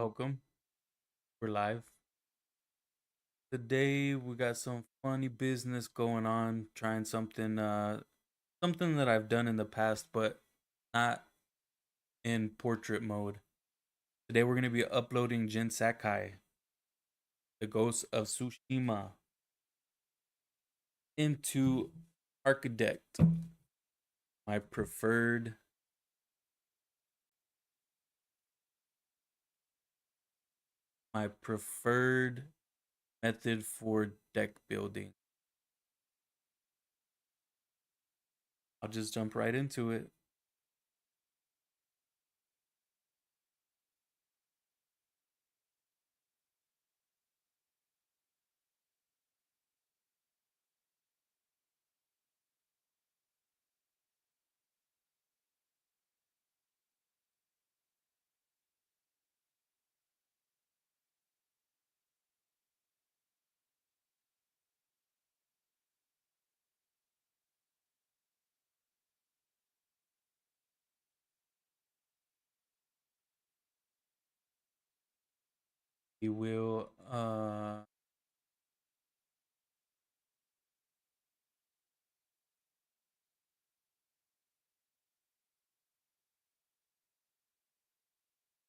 Welcome. We're live. Today we got some funny business going on, trying something that I've done in the past but not in portrait mode. Today we're going to be uploading Jin Sakai, the ghost of Tsushima, into Archidekt, my preferred method for deck building. I'll just jump right into it. We will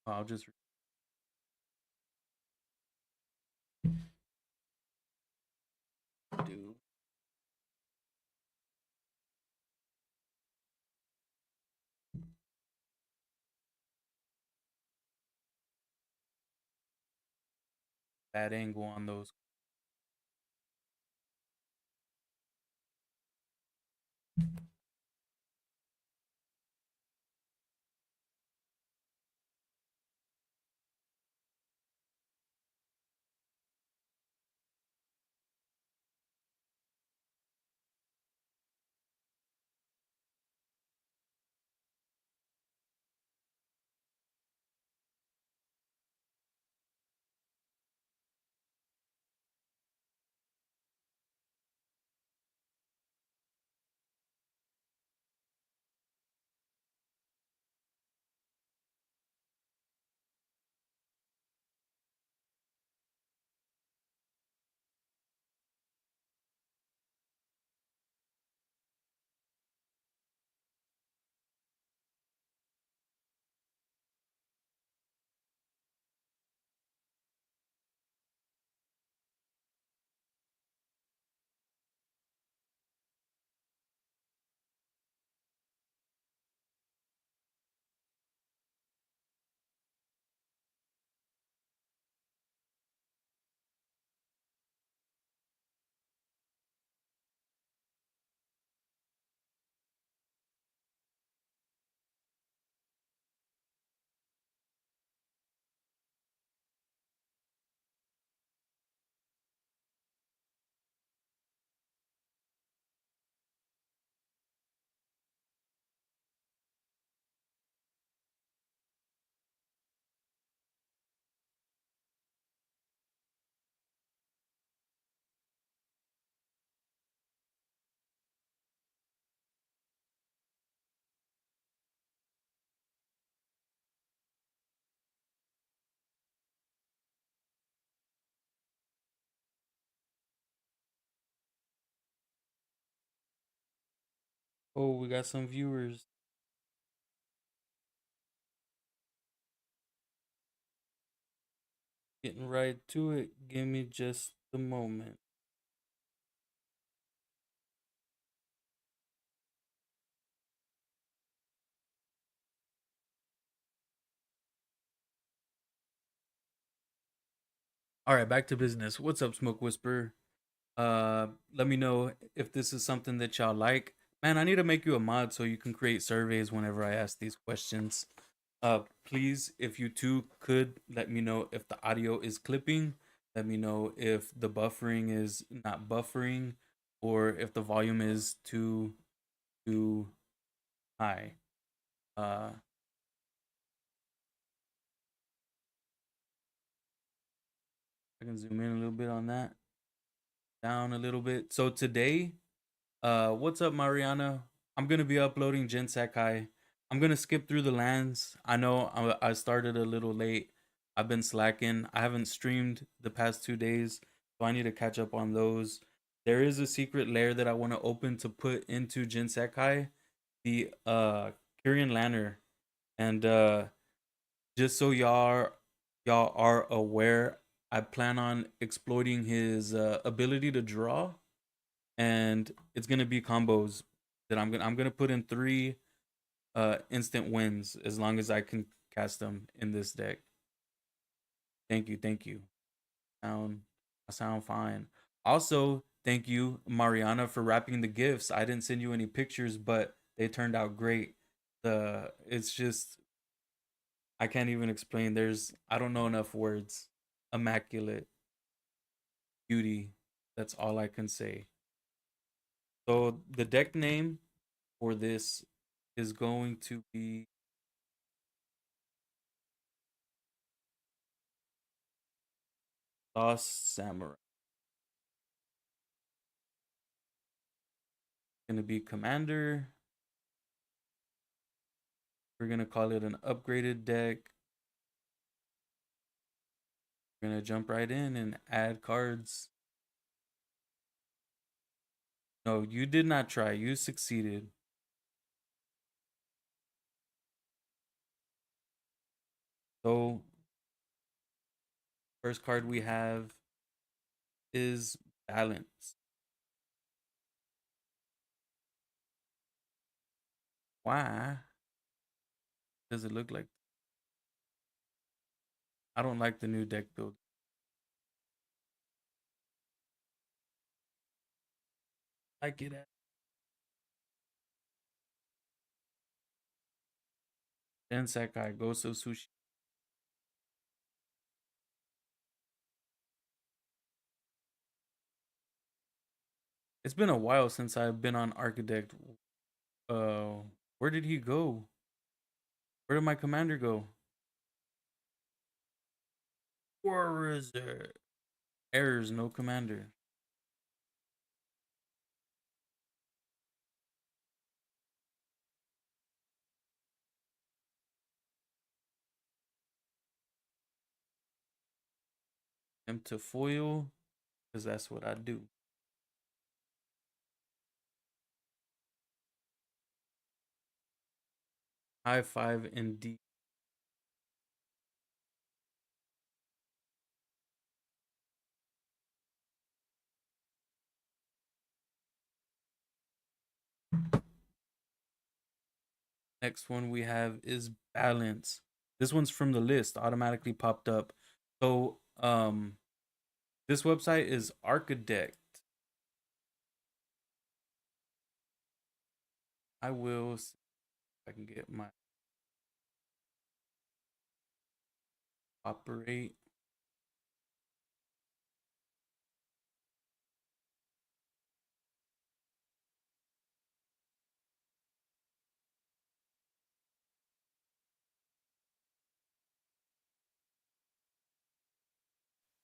I'll just do that angle on those. Oh, we got some viewers. Getting right to it. Give me just a moment. All right, back to business. What's up, Smoke Whisperer? Let me know if this is something that y'all like. Man, I need to make you a mod so you can create surveys whenever I ask these questions. Please, if you two could let me know if the audio is clipping. Let me know if the buffering is not buffering, or if the volume is too high. Uh, I can zoom in a little bit on that. Down a little bit. So today, what's up, Mariana? I'm gonna be uploading Jin Sakai. I'm gonna skip through the lands. I know I started a little late. I've been slacking. I haven't streamed the past 2 days, so I need to catch up on those. There is a secret lair that I want to open to put into Jin Sakai, the Kyrian Lanner, and just so y'all are aware, I plan on exploiting his ability to draw, and it's gonna be combos that I'm gonna put in three instant wins as long as I can cast them in this deck. Thank you, thank you. Sound I sound fine. Also, thank you, Mariana, for wrapping the gifts. I didn't send you any pictures, but they turned out great. The it's just I can't even explain. I don't know enough words. Immaculate beauty. That's all I can say. So the deck name for this is going to be Lost Samurai. Gonna be Commander. We're gonna call it an upgraded deck. We're gonna jump right in and add cards. No, you did not try. You succeeded. So first card we have is Balance. Why does it look like? I don't like the new deck build. Like it. Jin Sakai, Ghost of Sushi. It's been a while since I've been on Archidekt. Uh, where did he go? Where did my commander go? Where is it? Errors, no commander. Him to foil, because that's what I do. High five and D. Next one we have is Balance. This one's from the list, automatically popped up. So, this website is Archidekt. I will see if I can get my operate.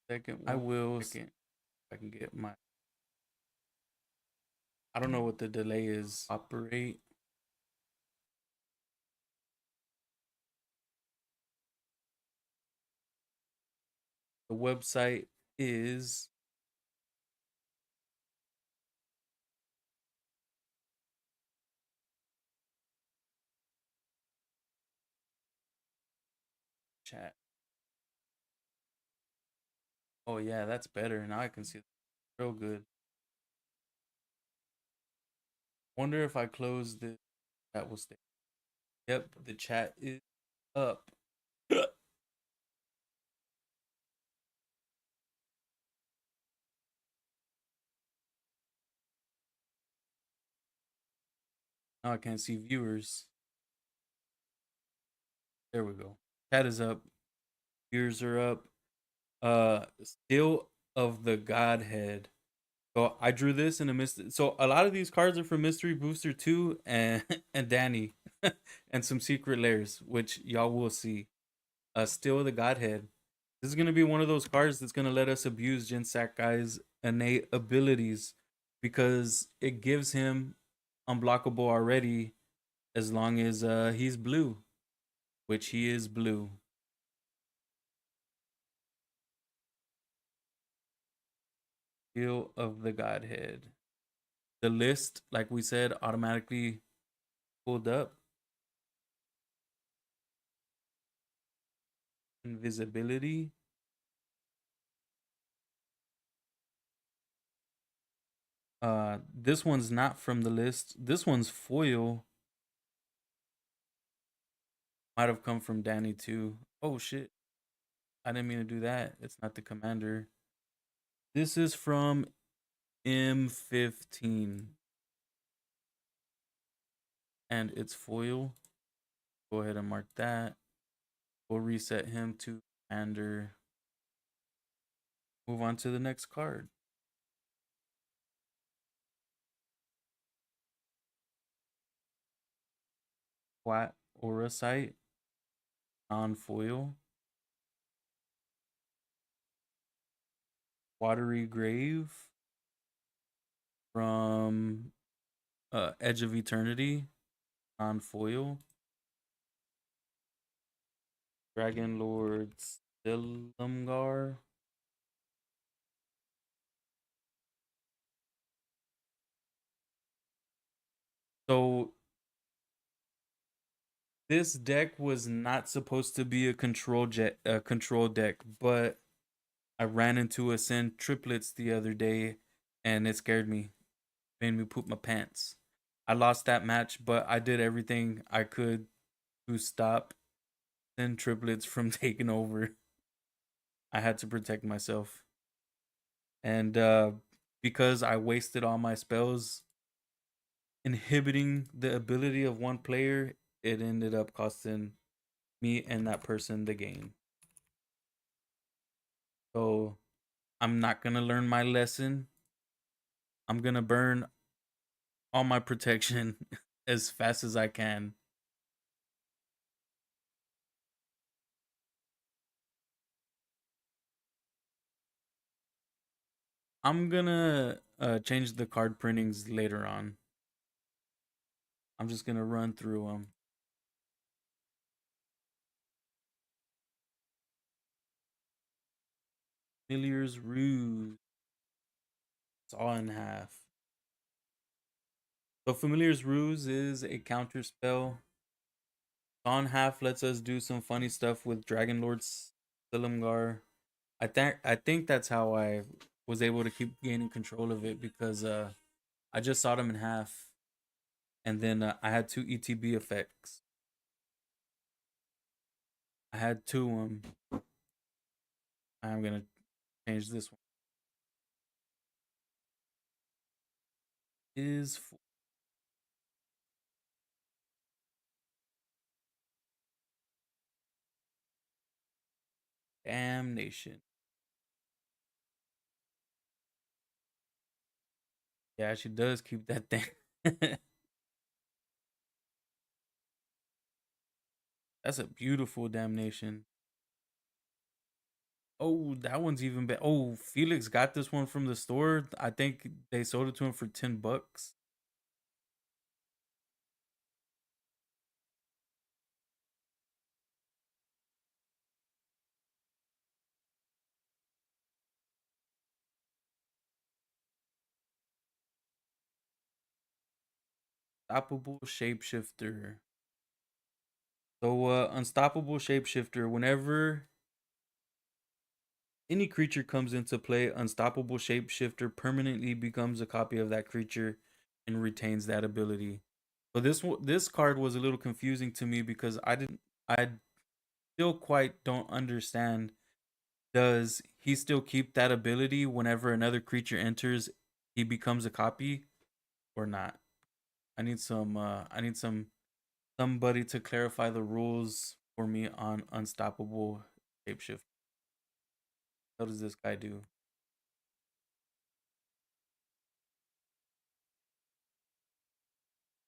Second one. I will second. If I can get my. I don't know what the delay is. Operate. The website is chat. Oh yeah, that's better. Now I can see real good. Wonder if I close this, that will stay. Yep, the chat is up. Now I can't see viewers. There we go. Chat is up. Viewers are up. Still of the Godhead. So I drew this in a mystery. So a lot of these cards are from Mystery Booster 2 and and Danny and some secret layers, which y'all will see. Still the Godhead. This is gonna be one of those cards that's gonna let us abuse Jin Sakai's innate abilities because it gives him unblockable already as long as he's blue, which he is blue. Feel of the Godhead. The list, like we said, automatically pulled up. Invisibility. This one's not from the list. This one's foil. Might have come from Danny too. Oh shit. I didn't mean to do that. It's not the commander. This is from M15 and it's foil. Go ahead and mark that. We'll reset him to commander. Move on to the next card. Flat aura sight. Non-foil. Watery grave from Edge of Eternity. Non-foil. Dragon Lord Stilumgar. So this deck was not supposed to be a control deck, but I ran into a Send triplets the other day, and it scared me, made me poop my pants. I lost that match, but I did everything I could to stop Send triplets from taking over. I had to protect myself, and because I wasted all my spells inhibiting the ability of one player, it ended up costing me and that person the game. So I'm not gonna learn my lesson. I'm gonna burn all my protection as fast as I can. I'm gonna change the card printings later on. I'm just gonna run through them. Familiar's Ruse. It's all in half. So Familiar's Ruse is a counter spell. On half lets us do some funny stuff with Dragon Lord Silumgar. I think that's how I was able to keep gaining control of it because I just saw them in half, and then I had two ETB effects. I had two. I'm gonna change this one. Is for damnation. Yeah, she does keep that thing. That's a beautiful damnation. Oh, that one's even better. Oh, Felix got this one from the store. I think they sold it to him for $10. Unstoppable shapeshifter. So, unstoppable shapeshifter. Whenever any creature comes into play, unstoppable shapeshifter permanently becomes a copy of that creature and retains that ability. So this card was a little confusing to me because I still quite don't understand. Does he still keep that ability whenever another creature enters? He becomes a copy or not? I need somebody to clarify the rules for me on unstoppable shapeshift. What does this guy do?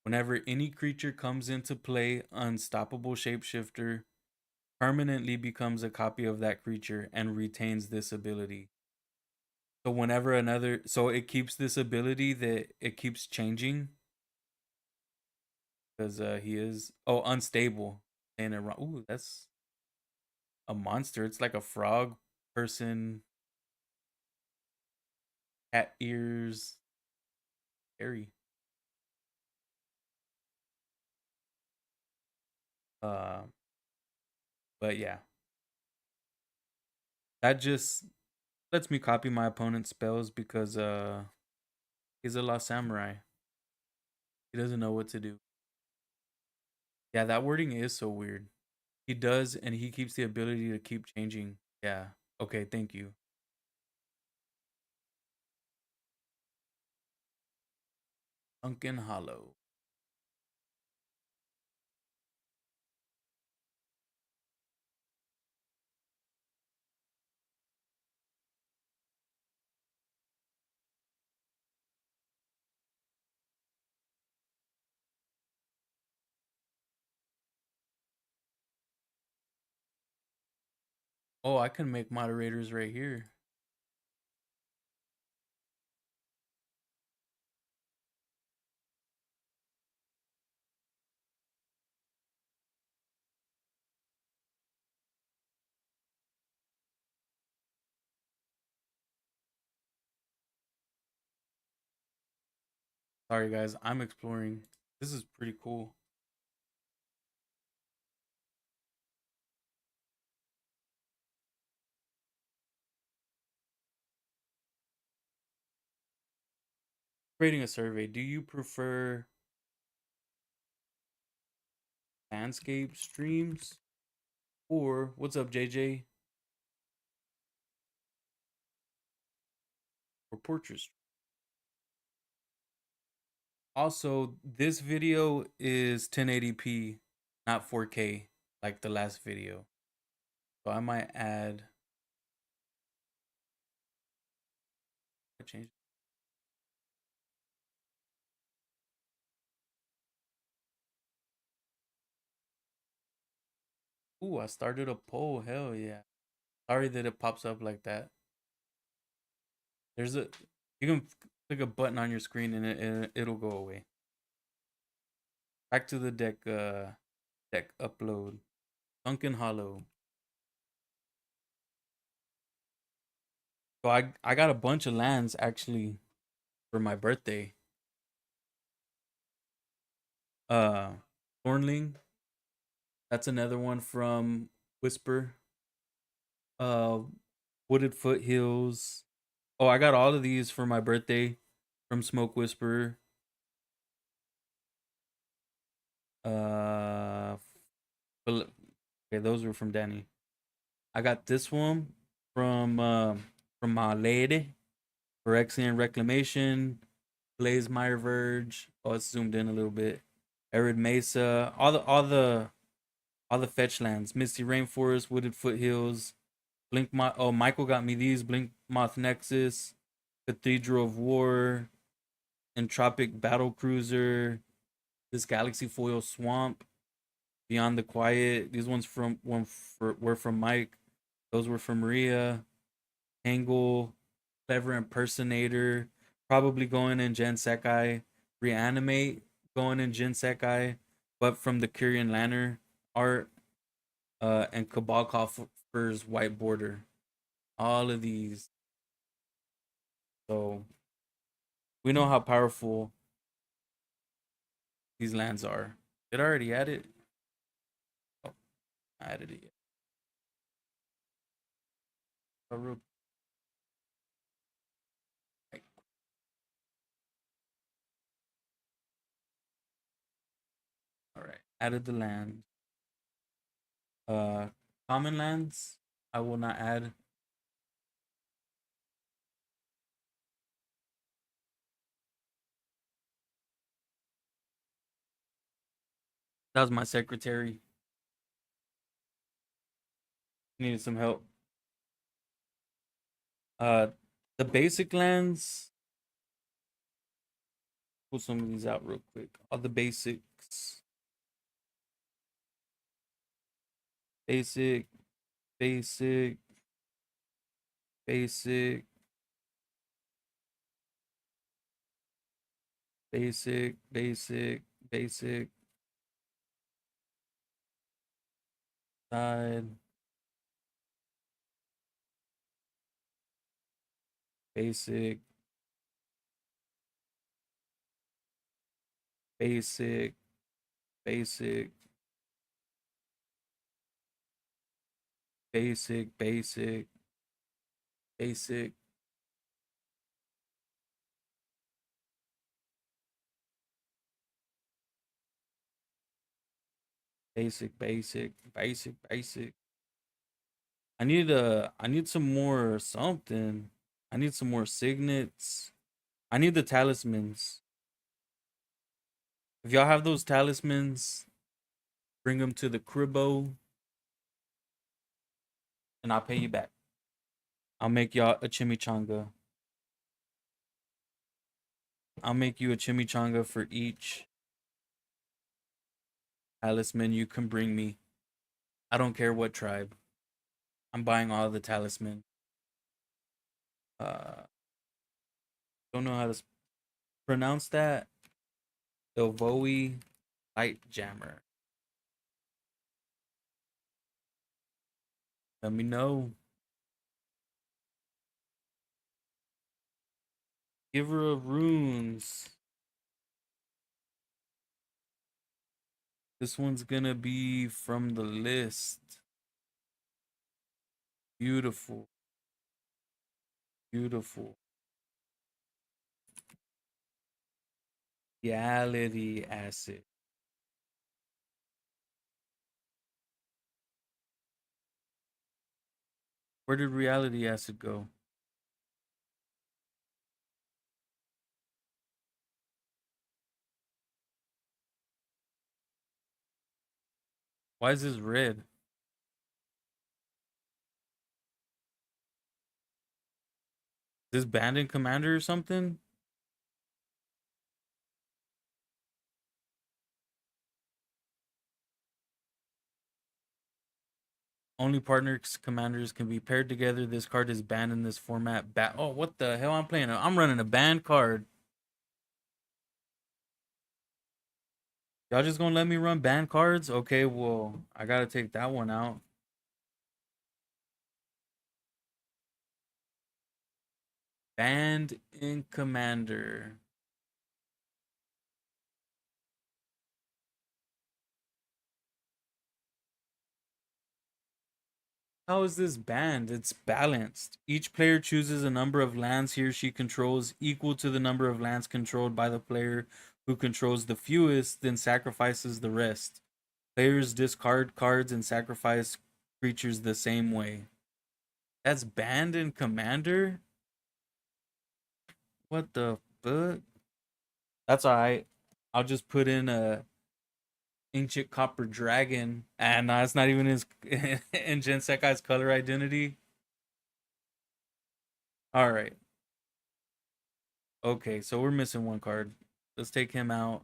Whenever any creature comes into play, unstoppable shapeshifter permanently becomes a copy of that creature and retains this ability. So whenever another, so it keeps this ability that it keeps changing because he is unstable. Saying it wrong. Ooh, that's a monster. It's like a frog person. cat ears, hairy. Uh, but yeah, that just lets me copy my opponent's spells because he's a lost samurai. He doesn't know what to do. Yeah, that wording is so weird. He does, and he keeps the ability to keep changing. Yeah. Okay, thank you. Sunken Hollow. Oh, I can make moderators right here. Sorry, guys. I'm exploring. This is pretty cool. Creating a survey. Do you prefer landscape streams or what's up, JJ? Or portraits? Also, this video is 1080p, not 4K like the last video. So I might add. I changed. Ooh, I started a poll. Hell yeah. Sorry that it pops up like that. There's a you can click a button on your screen and it'll go away. Back to the deck upload. Sunken Hollow. So I got a bunch of lands actually for my birthday. Uh Thornling. That's another one from Whisper. Uh Wooded Foothills. Oh, I got all of these for my birthday from Smoke Whisperer. Uh okay, those were from Danny. I got this one from my lady. Phyrexian Reclamation, Blaze Mire Verge. Oh, it's zoomed in a little bit. Arid Mesa, all the fetch lands. Misty Rainforest, Wooded Foothills, Blink Moth. Oh, Michael got me these. Blink Moth Nexus, Cathedral of War, Entropic Battle Cruiser, this Galaxy Foil Swamp, Beyond the Quiet. These ones were from Mike. Those were from Maria. Angle, Clever Impersonator, probably going in Jin Sakai, Reanimate going in Jin Sakai, but from the Kyrian Lantern art, and Cabal Coffer's White Border. All of these. So we know how powerful these lands are. Did I already add it? Oh, I added it. Oh, all right. Added the land. Uh, Common lands. I will not add. That was my secretary. Needed some help. Uh, the basic lands. Pull some of these out real quick. All the basics. Basic, basic, basic, basic, basic, basic. Side, basic, Basic, basic, basic, basic, basic, basic. I need some more something. I need some more signets. I need the talismans. If y'all have those talismans, bring them to the cribbo and I'll pay you back. I'll make y'all a chimichanga. I'll make you a chimichanga for each talisman you can bring me. I don't care what tribe. I'm buying all the talisman. Don't know how to pronounce that. Ilvoi Light Jammer. Let me know. Giver of Runes. This one's gonna be from the list. Beautiful. Beautiful. Reality acid. Where did reality acid go? Why is this red? Is this Bandit Commander or something? Only partners commanders can be paired together. This card is banned in this format. Oh, what the hell? I'm playing. I'm running a banned card. Y'all just gonna let me run banned cards? Okay, well, I gotta take that one out. Banned in Commander. How is this banned? It's balanced. Each player chooses a number of lands he or she controls equal to the number of lands controlled by the player who controls the fewest, then sacrifices the rest. Players discard cards and sacrifice creatures the same way. That's banned in Commander? What the fuck? That's alright. I'll just put in a ancient copper dragon. And no, it's not even his in Jin Sakai's color identity. Alright. Okay, so we're missing one card. Let's take him out.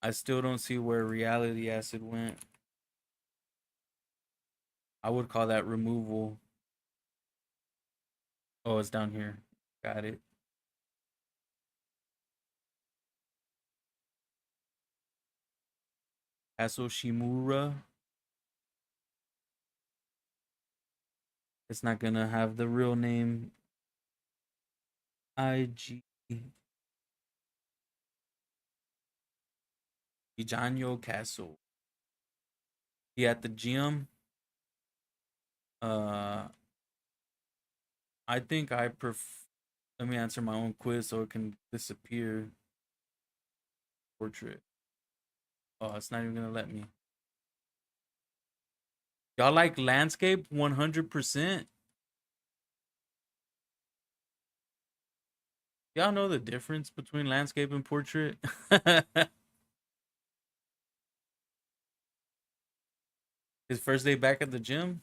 I still don't see where reality acid went. I would call that removal. Oh, it's down here. Got it. Castle Shimura. It's not gonna have the real name. IG Ijanyo Castle. He at the gym. Uh, I think I Let me answer my own quiz so it can disappear. Portrait. Oh, it's not even gonna let me. Y'all like landscape 100%? Y'all know the difference between landscape and portrait? His first day back at the gym?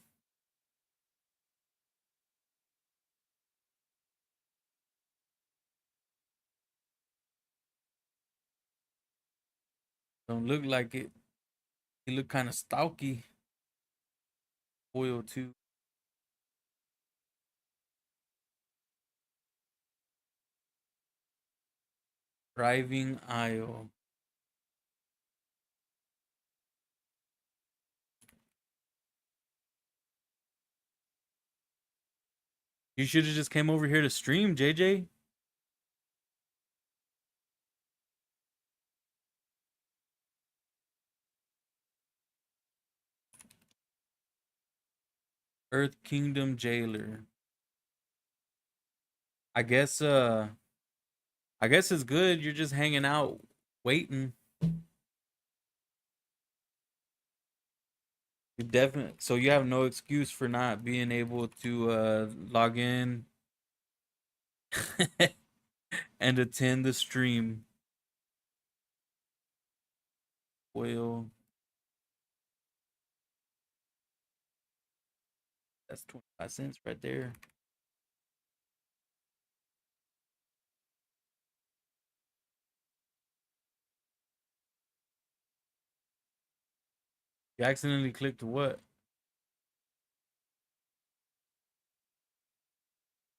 Don't look like it. He look kind of stalky. Oil too. Driving aisle. You should have just came over here to stream, JJ. Earth Kingdom Jailer. I guess I guess it's good. You're just hanging out waiting. You definitely so you have no excuse for not being able to log in and attend the stream. Well, that's 25 cents right there. You accidentally clicked what?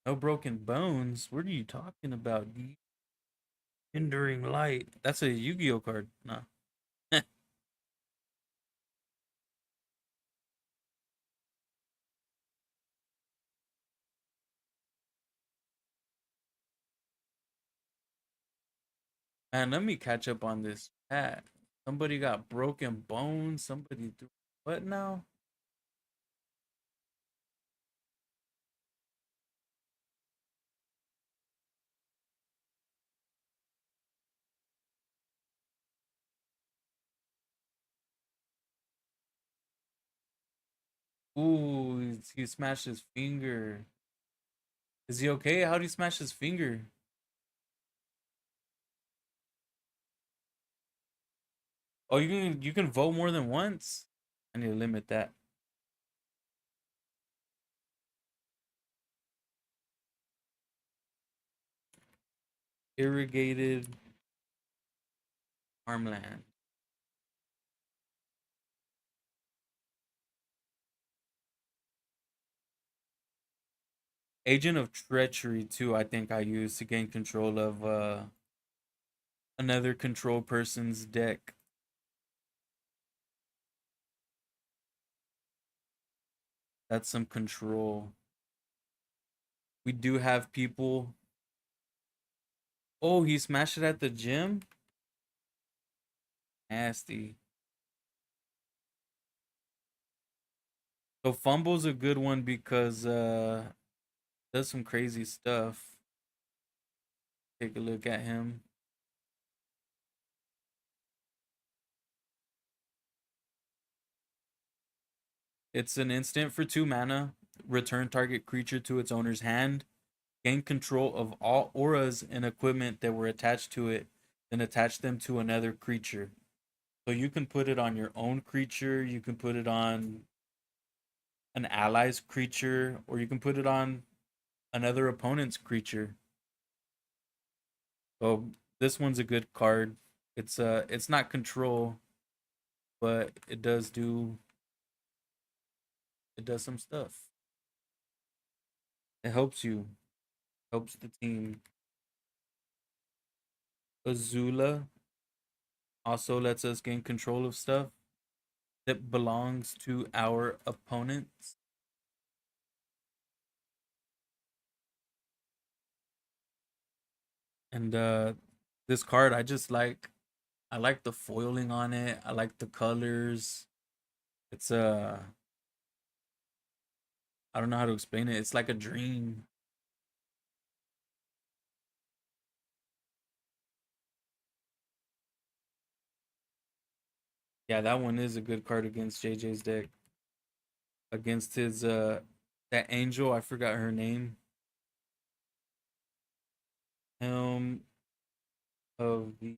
No broken bones. What are you talking about? Hindering light. That's a Yu-Gi-Oh card. No. Man, let me catch up on this chat. Somebody got broken bones. Somebody threw what now? Ooh, he smashed his finger. Is he okay? How would he smash his finger? Oh, you can vote more than once. I need to limit that. Irrigated farmland. Agent of treachery too. I think I used to gain control of another control person's deck. That's some control. We do have people. Oh, he smashed it at the gym. Nasty. So fumble's a good one because does some crazy stuff. Take a look at him. It's an instant for 2 mana. Return target creature to its owner's hand. Gain control of all auras and equipment that were attached to it, then attach them to another creature. So you can put it on your own creature, you can put it on an ally's creature, or you can put it on another opponent's creature. So this one's a good card. It's not control, but it does some stuff. It helps you, helps the team. Azula also lets us gain control of stuff that belongs to our opponents. And this card I like the foiling on it. I like the colors. It's I don't know how to explain it. It's like a dream. Yeah, that one is a good card against JJ's deck. Against his that angel, I forgot her name. Helm of the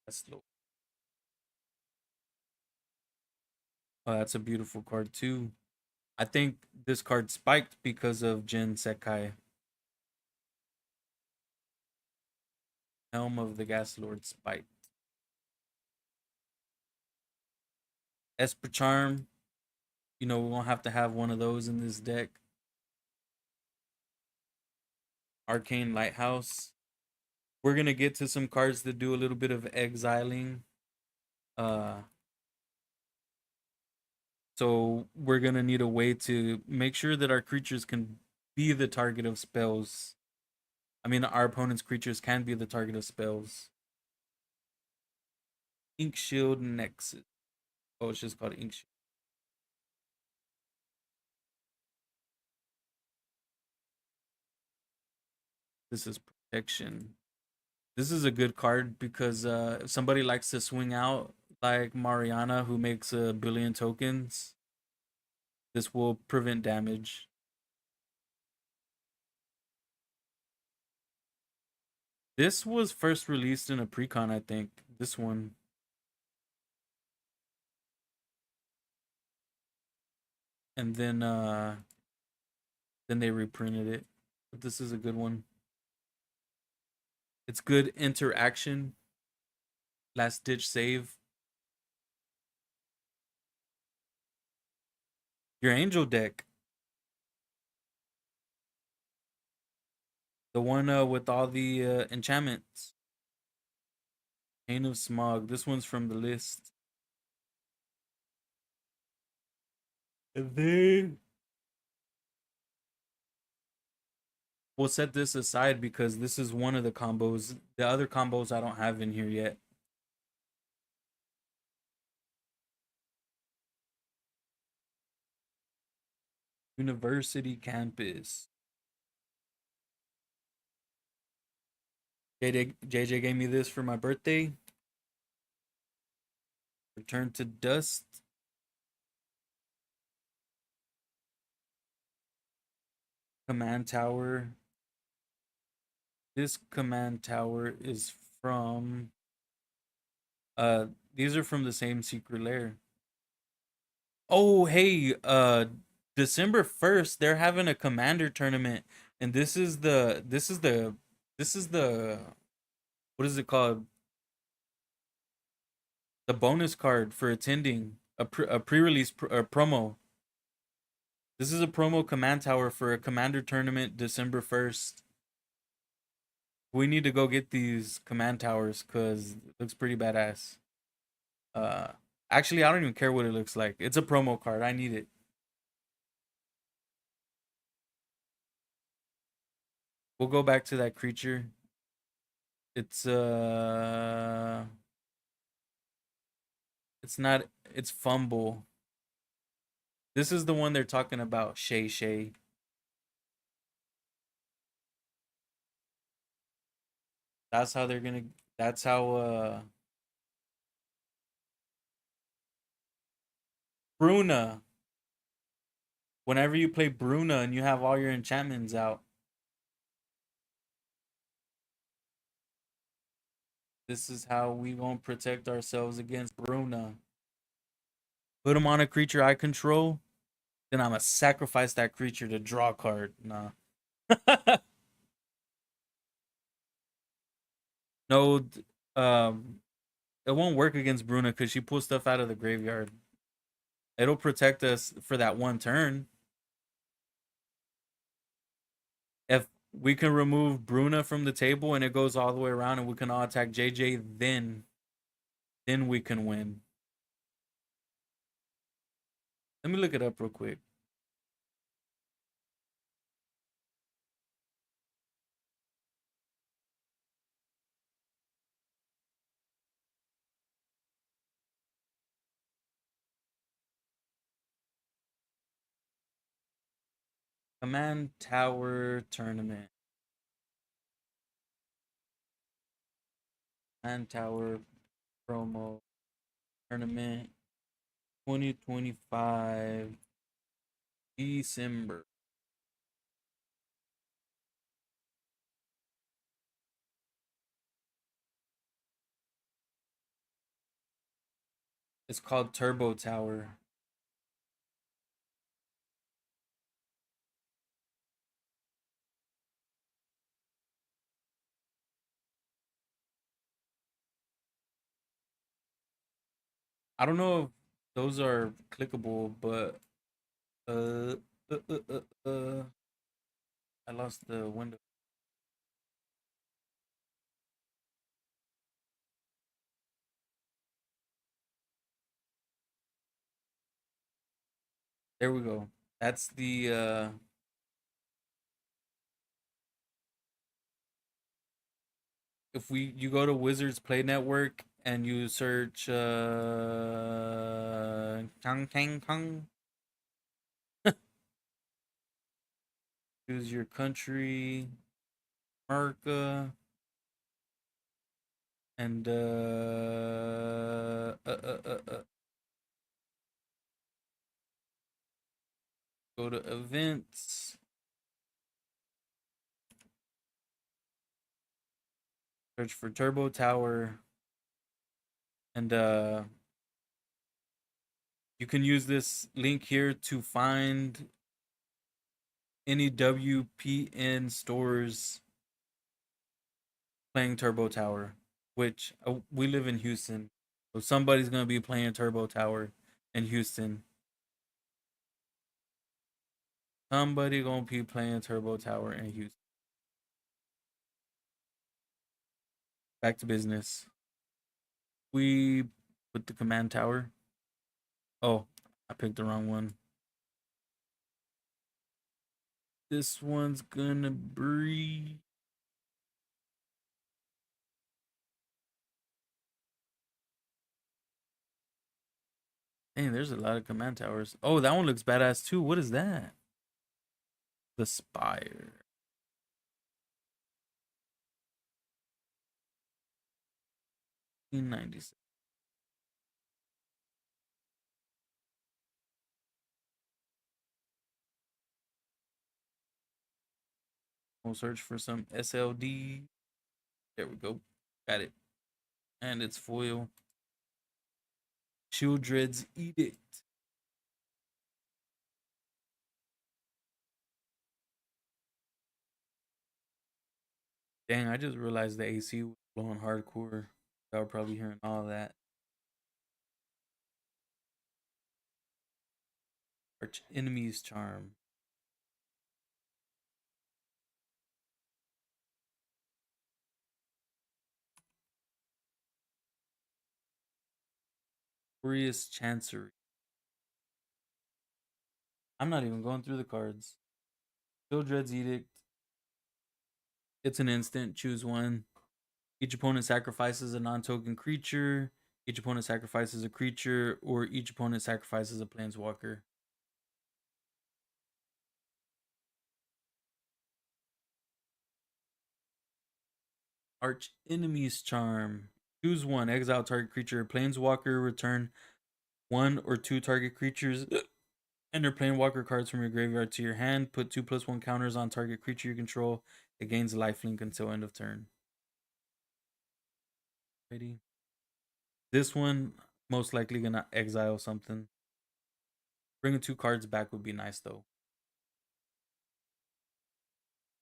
Slow. Oh, that's a beautiful card too. I think this card spiked because of Jin Sakai. Helm of the Gas Lord spiked. Esper Charm, we won't have to have one of those in this deck. Arcane Lighthouse. We're gonna get to some cards that do a little bit of exiling. Uh so we're gonna need a way to make sure that our creatures can be the target of spells. I mean our opponent's creatures can be the target of spells. Ink Shield Nexus. Oh, it's just called Ink Shield. This is protection. This is a good card because if somebody likes to swing out like Mariana, who makes a billion tokens, this will prevent damage. This was first released in a precon, I think. This one. And then they reprinted it. But this is a good one. It's good interaction. Last ditch save. Your angel deck. The one with all the enchantments. Pain of Smog. This one's from the list. And then we'll set this aside because this is one of the combos. The other combos I don't have in here yet. University campus. JJ gave me this for my birthday. Return to dust. Command tower. This command tower is from these are from the same secret lair. Oh hey, December 1st they're having a commander tournament, and this is the what is it called? The bonus card for attending a pre-release promo. This is a promo command tower for a commander tournament December 1st. We need to go get these command towers cuz it looks pretty badass. Uh actually I don't even care what it looks like. It's a promo card. I need it. We'll go back to that creature. It's it's not it's fumble. This is the one they're talking about, Shay Shay. That's how they're gonna that's how Bruna. Whenever you play Bruna and you have all your enchantments out, this is how we gonna protect ourselves against Bruna. Put him on a creature I control, then I'ma sacrifice that creature to draw a card. Nah. No, it won't work against Bruna because she pulls stuff out of the graveyard. It'll protect us for that one turn. If we can remove Bruna from the table and it goes all the way around and we can all attack JJ, then we can win. Let me look it up real quick. Command Tower Tournament. Command Tower Promo Tournament 2025 December. It's called Turbo Tower. I don't know if those are clickable, but uh, uh, uh, I lost the window. There we go. That's the if we you go to Wizards Play Network and you search Kang Kang Kang, choose your country. America. And go to events. Search for Turbo Tower. And you can use this link here to find any WPN stores playing Turbo Tower, which we live in Houston. So somebody's going to be playing Turbo Tower in Houston. Somebody going to be playing Turbo Tower in Houston. Back to business. We put the command tower. Oh, I picked the wrong one. This one's gonna be. Dang, there's a lot of command towers. Oh, that one looks badass too. What is that? The Spire. 1996. We'll search for some SLD. There we go. Got it. And it's foil. Childred's Edict. Dang, I just realized the AC was blowing hardcore. Y'all were probably hearing all that. Arch Enemy's Charm. Glorious Chancery. I'm not even going through the cards. Childred's Edict. It's an instant. Choose one. Each opponent sacrifices a non-token creature. Each opponent sacrifices a creature, or each opponent sacrifices a planeswalker. Arch Enemy's Charm. Choose one. Exile target creature. Planeswalker. Return one or two target creatures and their planeswalker cards from your graveyard to your hand. Put 2/1 counters on target creature you control. It gains lifelink until end of turn. Ready? This one most likely gonna exile something. Bringing 2 cards back would be nice though.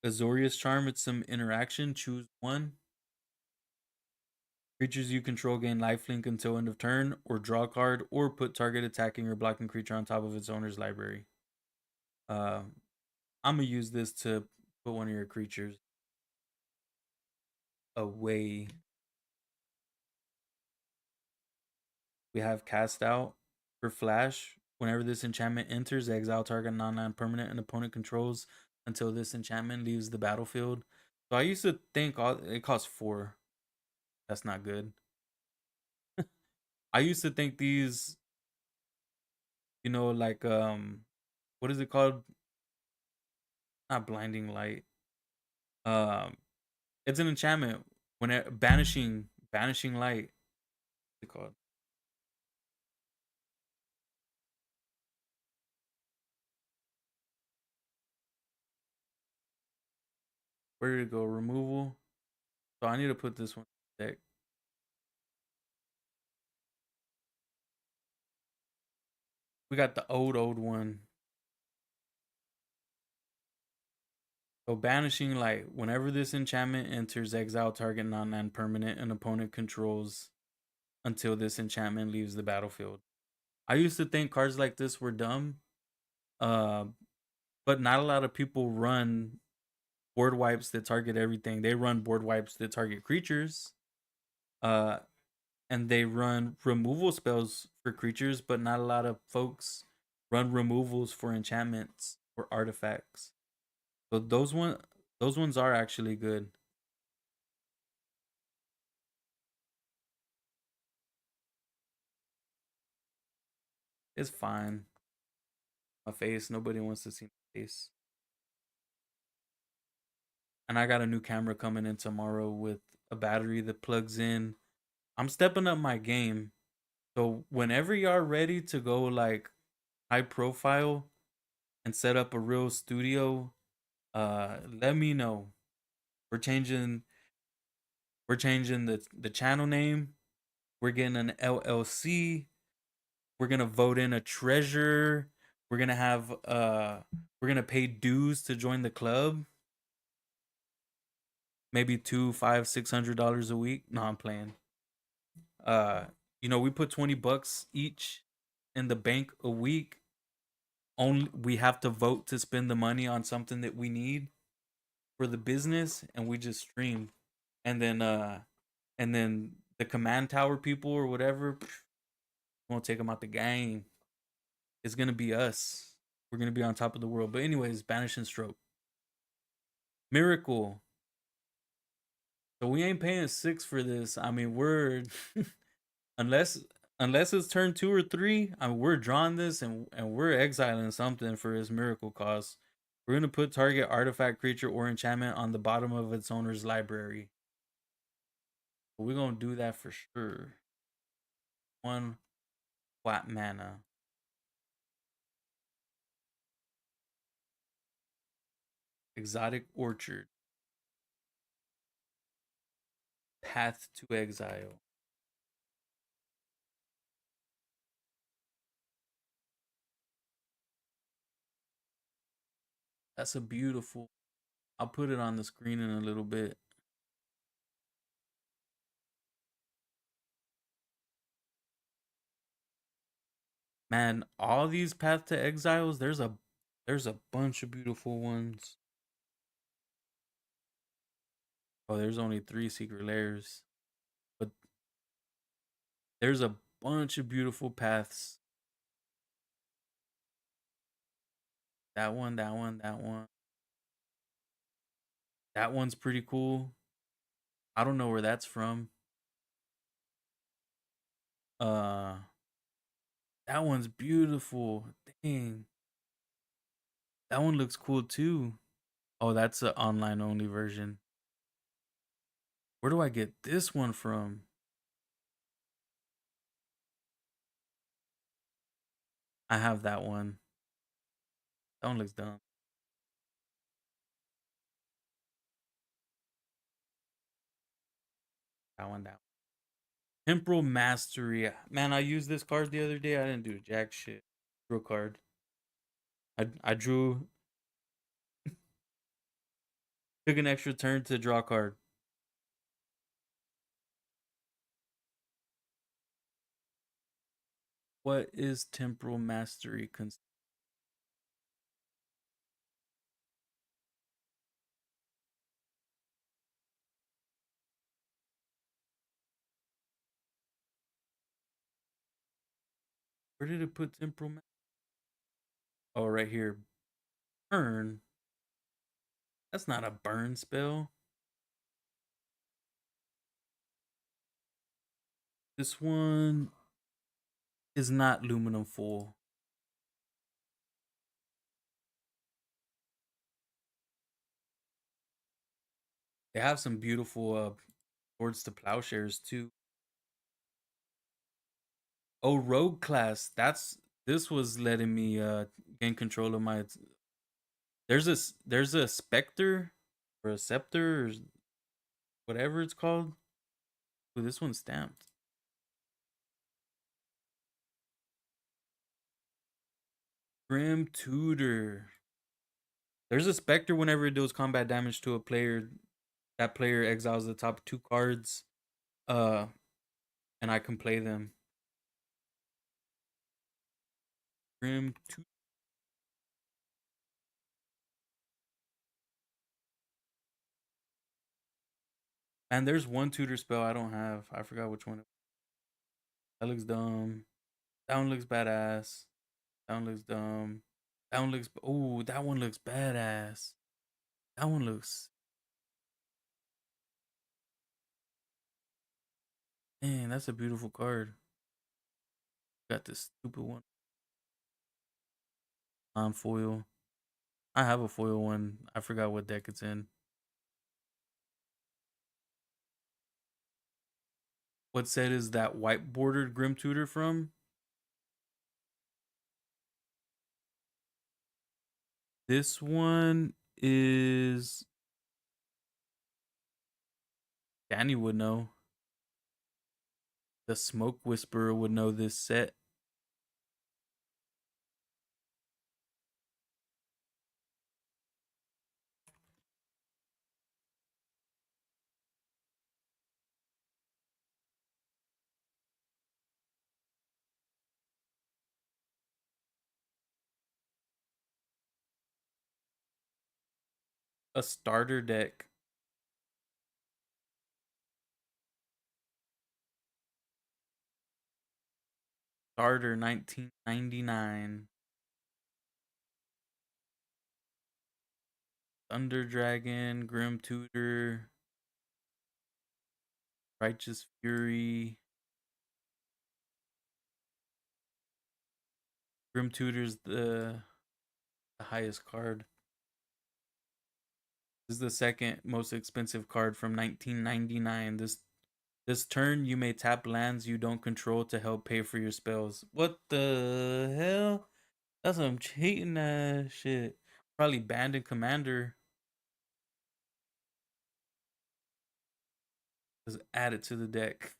Azorius Charm, it's some interaction. Choose one. Creatures you control gain lifelink until end of turn, or draw a card, or put target attacking or blocking creature on top of its owner's library. Uh, I'm gonna use this to put one of your creatures away. We have Cast Out for Flash. Whenever this enchantment enters, exile target non-land permanent an opponent controls until this enchantment leaves the battlefield. So I used to think it costs 4. That's not good. I used to think these, like what is it called? Not blinding light. Um, it's an enchantment. When banishing light. What's it called? Where did it go? Removal. So I need to put this one in the deck. We got the old one. So banishing light. Whenever this enchantment enters, exile target non-land permanent an opponent controls until this enchantment leaves the battlefield. I used to think cards like this were dumb, uh, but not a lot of people run board wipes that target everything. They run board wipes that target creatures, uh, and they run removal spells for creatures, but not a lot of folks run removals for enchantments or artifacts. So those ones are actually good. It's fine. My face. Nobody wants to see my face. and I got a new camera coming in tomorrow with a battery that plugs in. I'm stepping up my game. So whenever y'all ready to go like high profile and set up a real studio, let me know. We're changing we're changing the channel name. We're getting an LLC. We're gonna vote in a treasurer. We're gonna have we're gonna pay dues to join the club. Maybe two, five, $600 a week. No, I'm playing. Uh, we put $20 each in the bank a week. Only we have to vote to spend the money on something that we need for the business, and we just stream. And then the command tower people or whatever won't take them out the game. It's gonna be us. We're gonna be on top of the world. But anyways, banish and stroke. Miracle. So we ain't paying six for this. I mean, we're unless unless it's turn 2 or 3. I mean, we're drawing this and we're exiling something for his miracle cost. We're gonna put target artifact, creature, or enchantment on the bottom of its owner's library. We're gonna do that for sure. One flat mana. Exotic orchard. Path to exile. That's a beautiful. I'll put it on the screen in a little bit. Man, all these Path to Exiles, there's a bunch of beautiful ones. Oh, there's only 3 secret layers, but there's a bunch of beautiful paths. That one, that one, that one. That one's pretty cool. I don't know where that's from. Uh, that one's beautiful. Dang, that one looks cool too. Oh, that's an online only version. Where do I get this one from? I have that one. That one looks dumb. That one, that one. Temporal Mastery. Man, I used this card the other day. I didn't do jack shit. Drew a card. I drew, took an extra turn to draw a card. What is Temporal Mastery? Where did it put Temporal Mastery? Oh, right here. Burn. That's not a burn spell. This one is not Luminum Full. They have some beautiful swords to plowshares too. Oh, Rogue class. This was letting me gain control of my. There's a specter or a scepter or whatever it's called. Ooh, this one's stamped. Grim Tutor. There's a specter whenever it deals combat damage to a player. That player exiles the top 2 cards. Uh, and I can play them. Grim Tutor. And there's one tutor spell I don't have. I forgot which one. That looks dumb. That one looks badass. That one looks dumb. That one looks. Oh, that one looks badass. That one looks. Man, that's a beautiful card. Got this stupid one on foil. I have a foil one. I forgot what deck it's in. What set is that white bordered Grim Tutor from? This one is Danny would know. The Smoke Whisperer would know this set. A starter deck. Starter 1999. Thunder Dragon, Grim Tutor, Righteous Fury. Grim Tutor's the highest card. This is the second most expensive card from 1999. This turn you may tap lands you don't control to help pay for your spells. What the hell? That's some cheating ass shit. Probably banned in Commander. Just add it to the deck.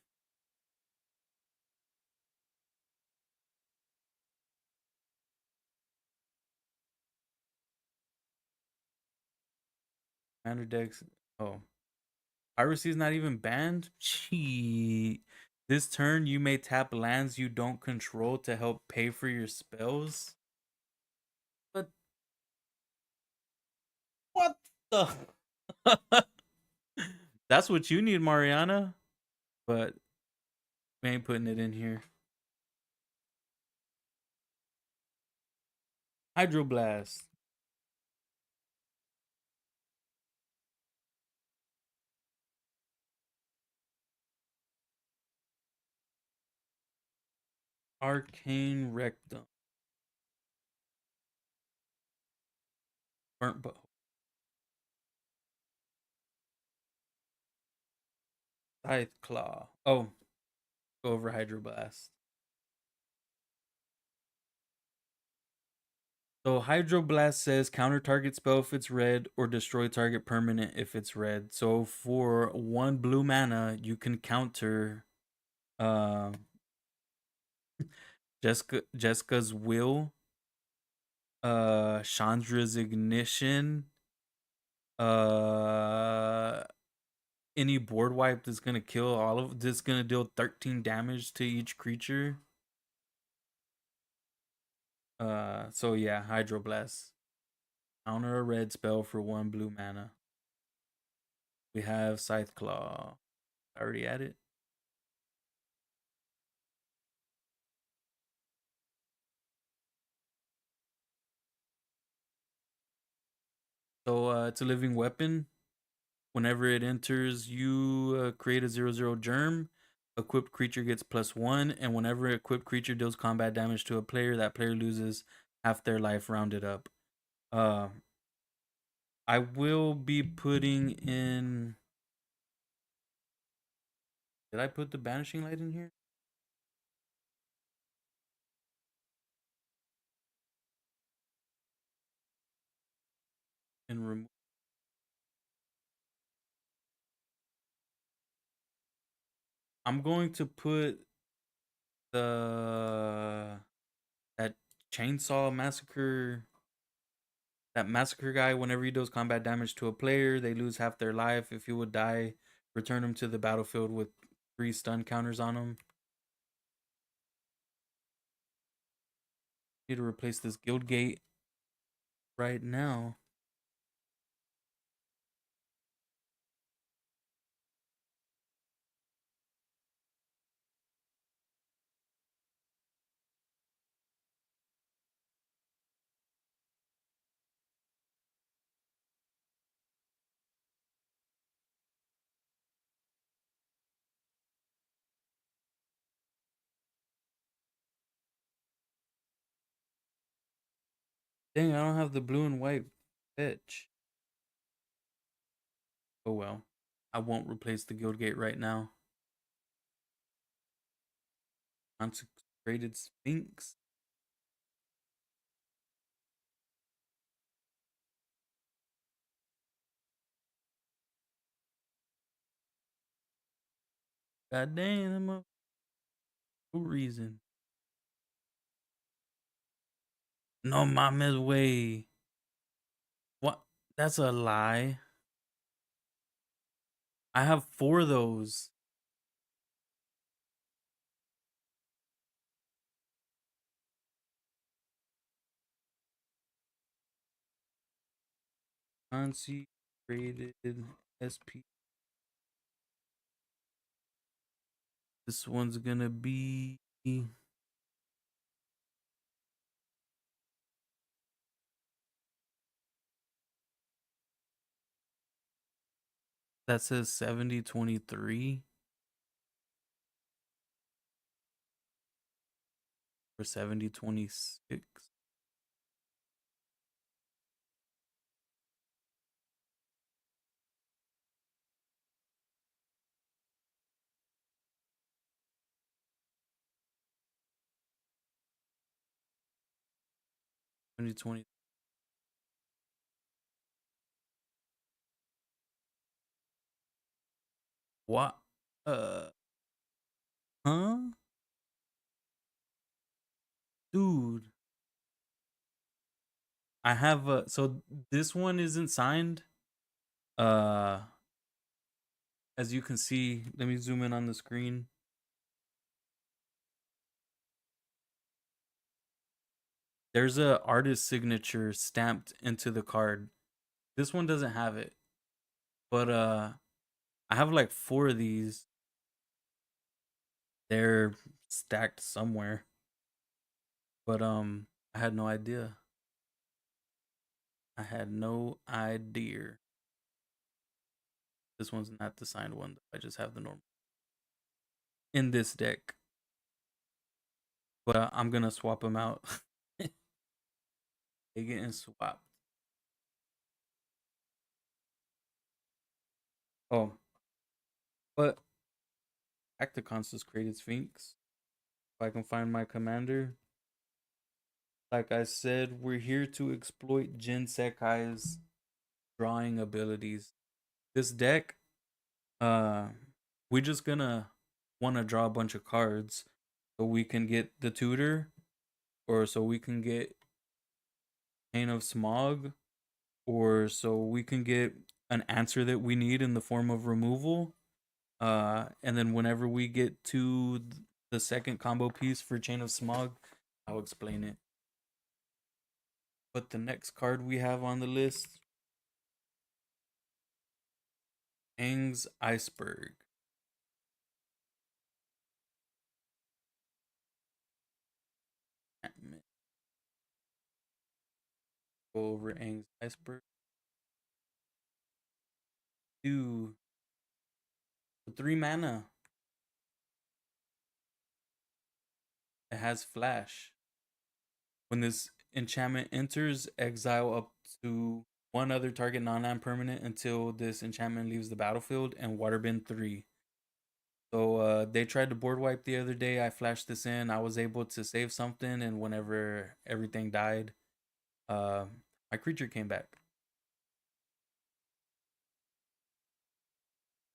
Commander decks. Oh, Piracy is not even banned? Cheat. This turn, you may tap lands you don't control to help pay for your spells. But what the? That's what you need, Mariana. But we ain't putting it in here. Hydroblast. Arcane Rectum. Burnt Bow. Scythe Claw. Oh, go over Hydroblast. So Hydroblast says counter target spell if it's red or destroy target permanent if it's red. So for 1 blue mana, you can counter uh Jessica's Will, Chandra's Ignition, uh any board wipe that's gonna kill all of this, gonna deal 13 damage to each creature. So yeah, Hydroblast. Counter a red spell for 1 blue mana. We have Scythe Claw. Already at it. So it's a living weapon. Whenever it enters, you create a 0/0 germ. Equipped creature gets +1, and whenever equipped creature deals combat damage to a player, that player loses half their life rounded up. Uh, I will be putting in. Did I put the banishing light in here? And remove. I'm going to put the that chainsaw massacre. That massacre guy, whenever he does combat damage to a player, they lose half their life. If he would die, return him to the battlefield with 3 stun counters on him. Need to replace this guild gate right now. Dang, I don't have the blue and white fetch. Oh well. I won't replace the guild gate right now. Consecrated Sphinx. God damn, no reason. No mama's way. What? That's a lie. I have 4 of those. Consecrated SP. This one's gonna be that says 7023 or 7026. 2020. What? Uh, huh? Dude, I have a so this one isn't signed. Uh, as you can see, let me zoom in on the screen. There's a artist signature stamped into the card. This one doesn't have it, but I have like 4 of these. They're stacked somewhere, but I had no idea. I had no idea. This one's not the signed one. I just have the normal in this deck, but I'm gonna swap them out. They getting swapped. Oh, but back to Consecrated Sphinx. If I can find my commander. Like I said, we're here to exploit Jin Sakai's drawing abilities. This deck, uh, we're just gonna want to draw a bunch of cards so we can get the tutor, or so we can get Pain of Smog, or so we can get an answer that we need in the form of removal. And then whenever we get to the second combo piece for Chain of Smog, I'll explain it. But the next card we have on the list, Aang's Iceberg. Go over Aang's Iceberg. Two, 3 mana. It has Flash. When this enchantment enters, exile up to 1 other target non-land permanent until this enchantment leaves the battlefield, and waterbend 3. So they tried to board wipe the other day. I flashed this in. I was able to save something, and whenever everything died, uh, my creature came back.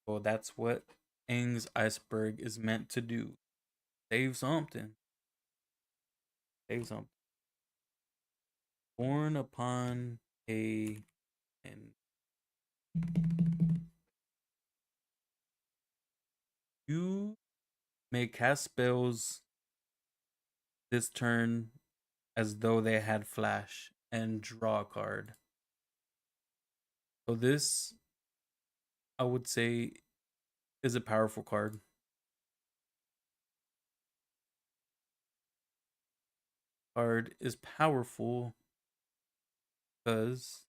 So that's what Aang's Iceberg is meant to do. Save something. Save something. Born upon a and you may cast spells this turn as though they had flash and draw a card. So this, I would say, is a powerful card. Card is powerful because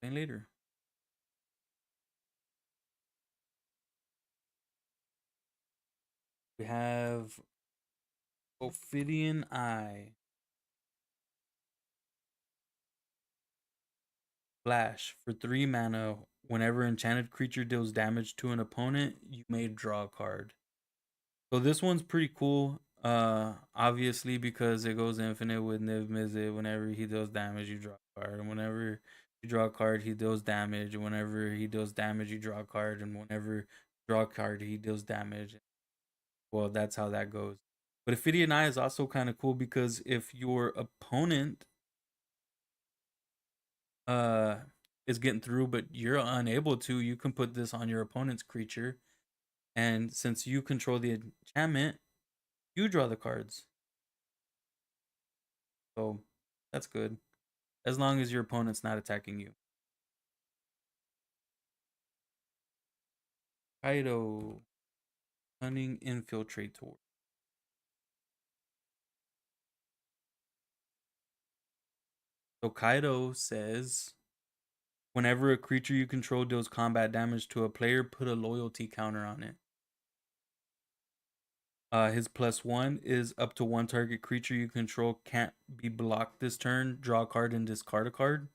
later. We have Ophidian Eye. Flash for 3 mana. Whenever enchanted creature deals damage to an opponent, you may draw a card. So this one's pretty cool. Obviously because it goes infinite with Niv Mizzet. Whenever he deals damage, you draw a card, and whenever you draw a card, he deals damage. And whenever he deals damage, you draw a card, and whenever you draw a card, he deals damage. Well, that's how that goes. But Ophidian Eye is also kind of cool because if your opponent uh is getting through, but you're unable to, you can put this on your opponent's creature, and since you control the enchantment, you draw the cards. So that's good. As long as your opponent's not attacking you. Kaido, Cunning Infiltrator. So Kaido says, whenever a creature you control deals combat damage to a player, put a loyalty counter on it. His +1 is up to one target creature you control can't be blocked this turn. Draw a card and discard a card.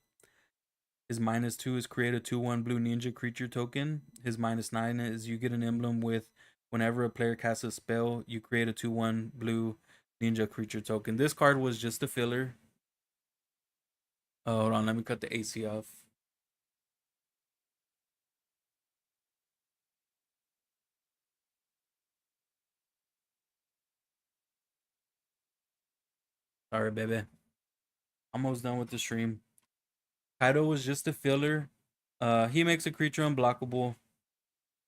His -2 is create a 2/1 blue ninja creature token. His -9 is you get an emblem with whenever a player casts a spell, you create a 2/1 blue ninja creature token. This card was just a filler. Oh, hold on, let me cut the AC off. Sorry, baby. Almost done with the stream. Kaido was just a filler. He makes a creature unblockable.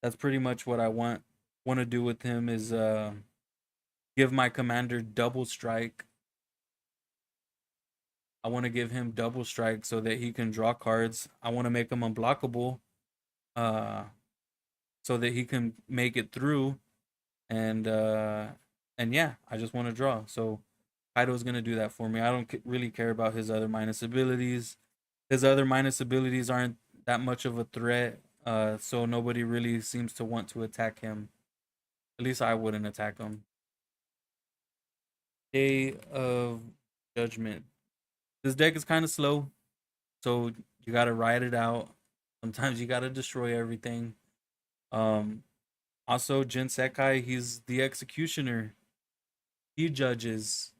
That's pretty much what I want to do with him is give my commander double strike. I want to give him double strike so that he can draw cards. I want to make him unblockable, uh, so that he can make it through. And yeah, I just want to draw. So Kaido's gonna do that for me. I don't really care about his other minus abilities. His other minus abilities aren't that much of a threat. So nobody really seems to want to attack him. At least I wouldn't attack him. Day of Judgment. This deck is kind of slow, so you gotta ride it out. Sometimes you gotta destroy everything. Um, Also, Jin Sakai, he's the executioner. He judges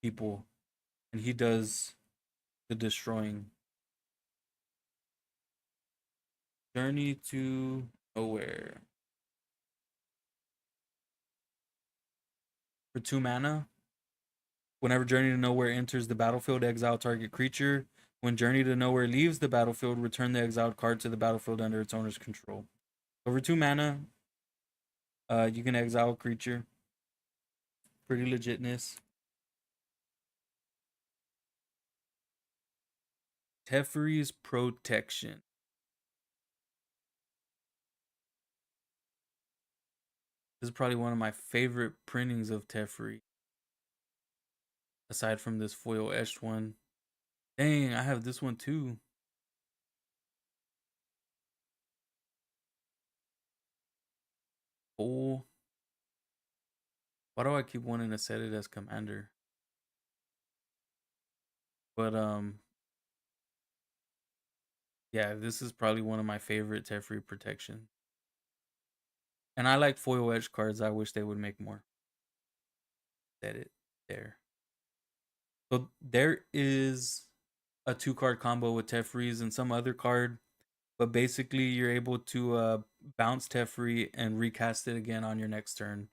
people, and he does the destroying. Journey to Nowhere for 2 mana. Whenever Journey to Nowhere enters the battlefield, exile target creature. When Journey to Nowhere leaves the battlefield, return the exiled card to the battlefield under its owner's control. Over 2 mana, you can exile a creature. Pretty legitness. Teferi's Protection. This is probably one of my favorite printings of Teferi, aside from this foil etched one. Dang, I have this one too. Oh, why do I keep wanting to set it as commander? But yeah, this is probably one of my favorite Teferi protection. And I like foil edge cards. I wish they would make more. Set it there. So there is a 2 card combo with Teferi's and some other card, but basically you're able to bounce Teferi and recast it again on your next turn,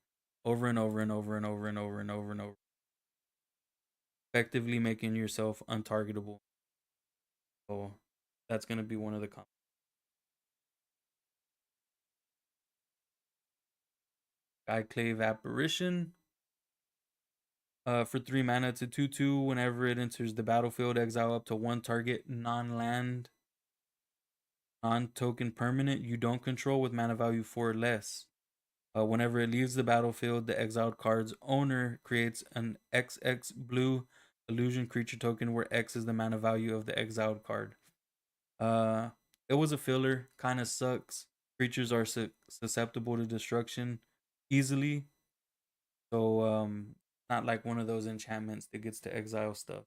over and over and over and over and over and over and over, effectively making yourself untargetable. So that's gonna be one of the combos. Skyclave Apparition. For 3 mana, it's a 2/2. Whenever it enters the battlefield, exile up to one target non-land, non-token permanent you don't control with mana value 4 or less. Whenever it leaves the battlefield, the exiled card's owner creates an XX blue illusion creature token where X is the mana value of the exiled card. Uh, it was a filler, kind of sucks. Creatures are susceptible to destruction easily, so not like one of those enchantments that gets to exile stuff.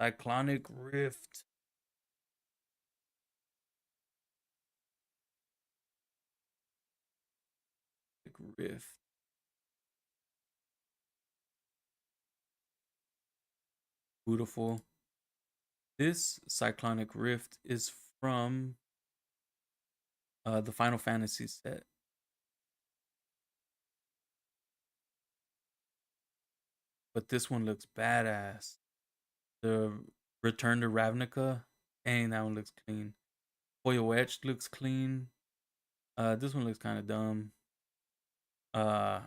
Cyclonic Rift. Rift. Beautiful. This Cyclonic Rift is from the Final Fantasy set, but this one looks badass. The Return to Ravnica, and that one looks clean. Foil Etched looks clean. This one looks kind of dumb. Uh,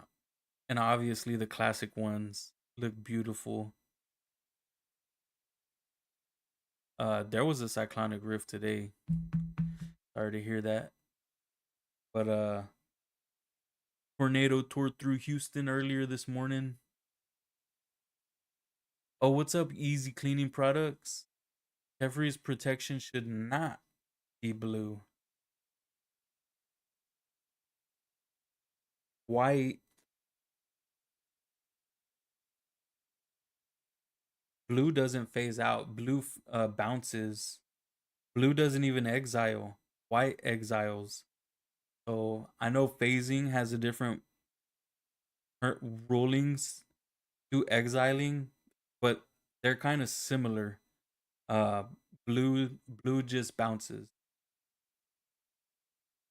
and obviously the classic ones look beautiful. There was a Cyclonic Rift today. Sorry to hear that. But tornado tore through Houston earlier this morning. Oh, what's up, Easy Cleaning Products? Jeffrey's protection should not be blue. White. Blue doesn't phase out. Blue bounces. Blue doesn't even exile. White exiles. So I know phasing has a different rulings to exiling, but they're kind of similar. Uh, blue just bounces.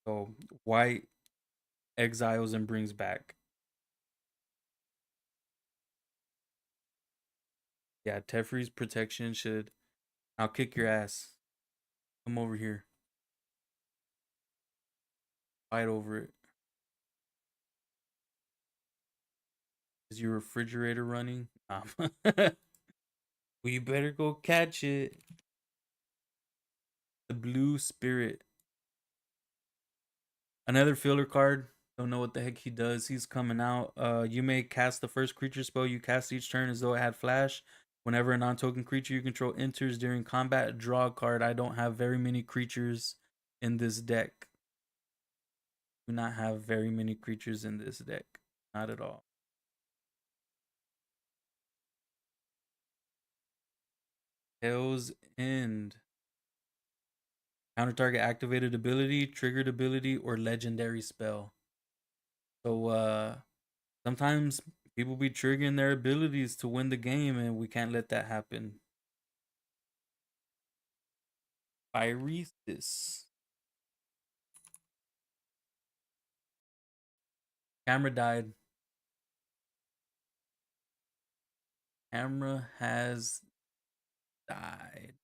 So white exiles and brings back. Yeah, Teferi's protection should. I'll kick your ass. Come over here. Fight over it. Is your refrigerator running? Well, you better go catch it. The blue spirit. Another filler card. Don't know what the heck he does. He's coming out. You may cast the first creature spell you cast each turn as though it had flash. Whenever a non-token creature you control enters during combat, draw a card. I don't have very many creatures in this deck. Do not have very many creatures in this deck. Not at all. Hell's End. Counter target activated ability, triggered ability, or legendary spell. So sometimes people be triggering their abilities to win the game, and we can't let that happen. Phyresis. Camera died. Camera has died.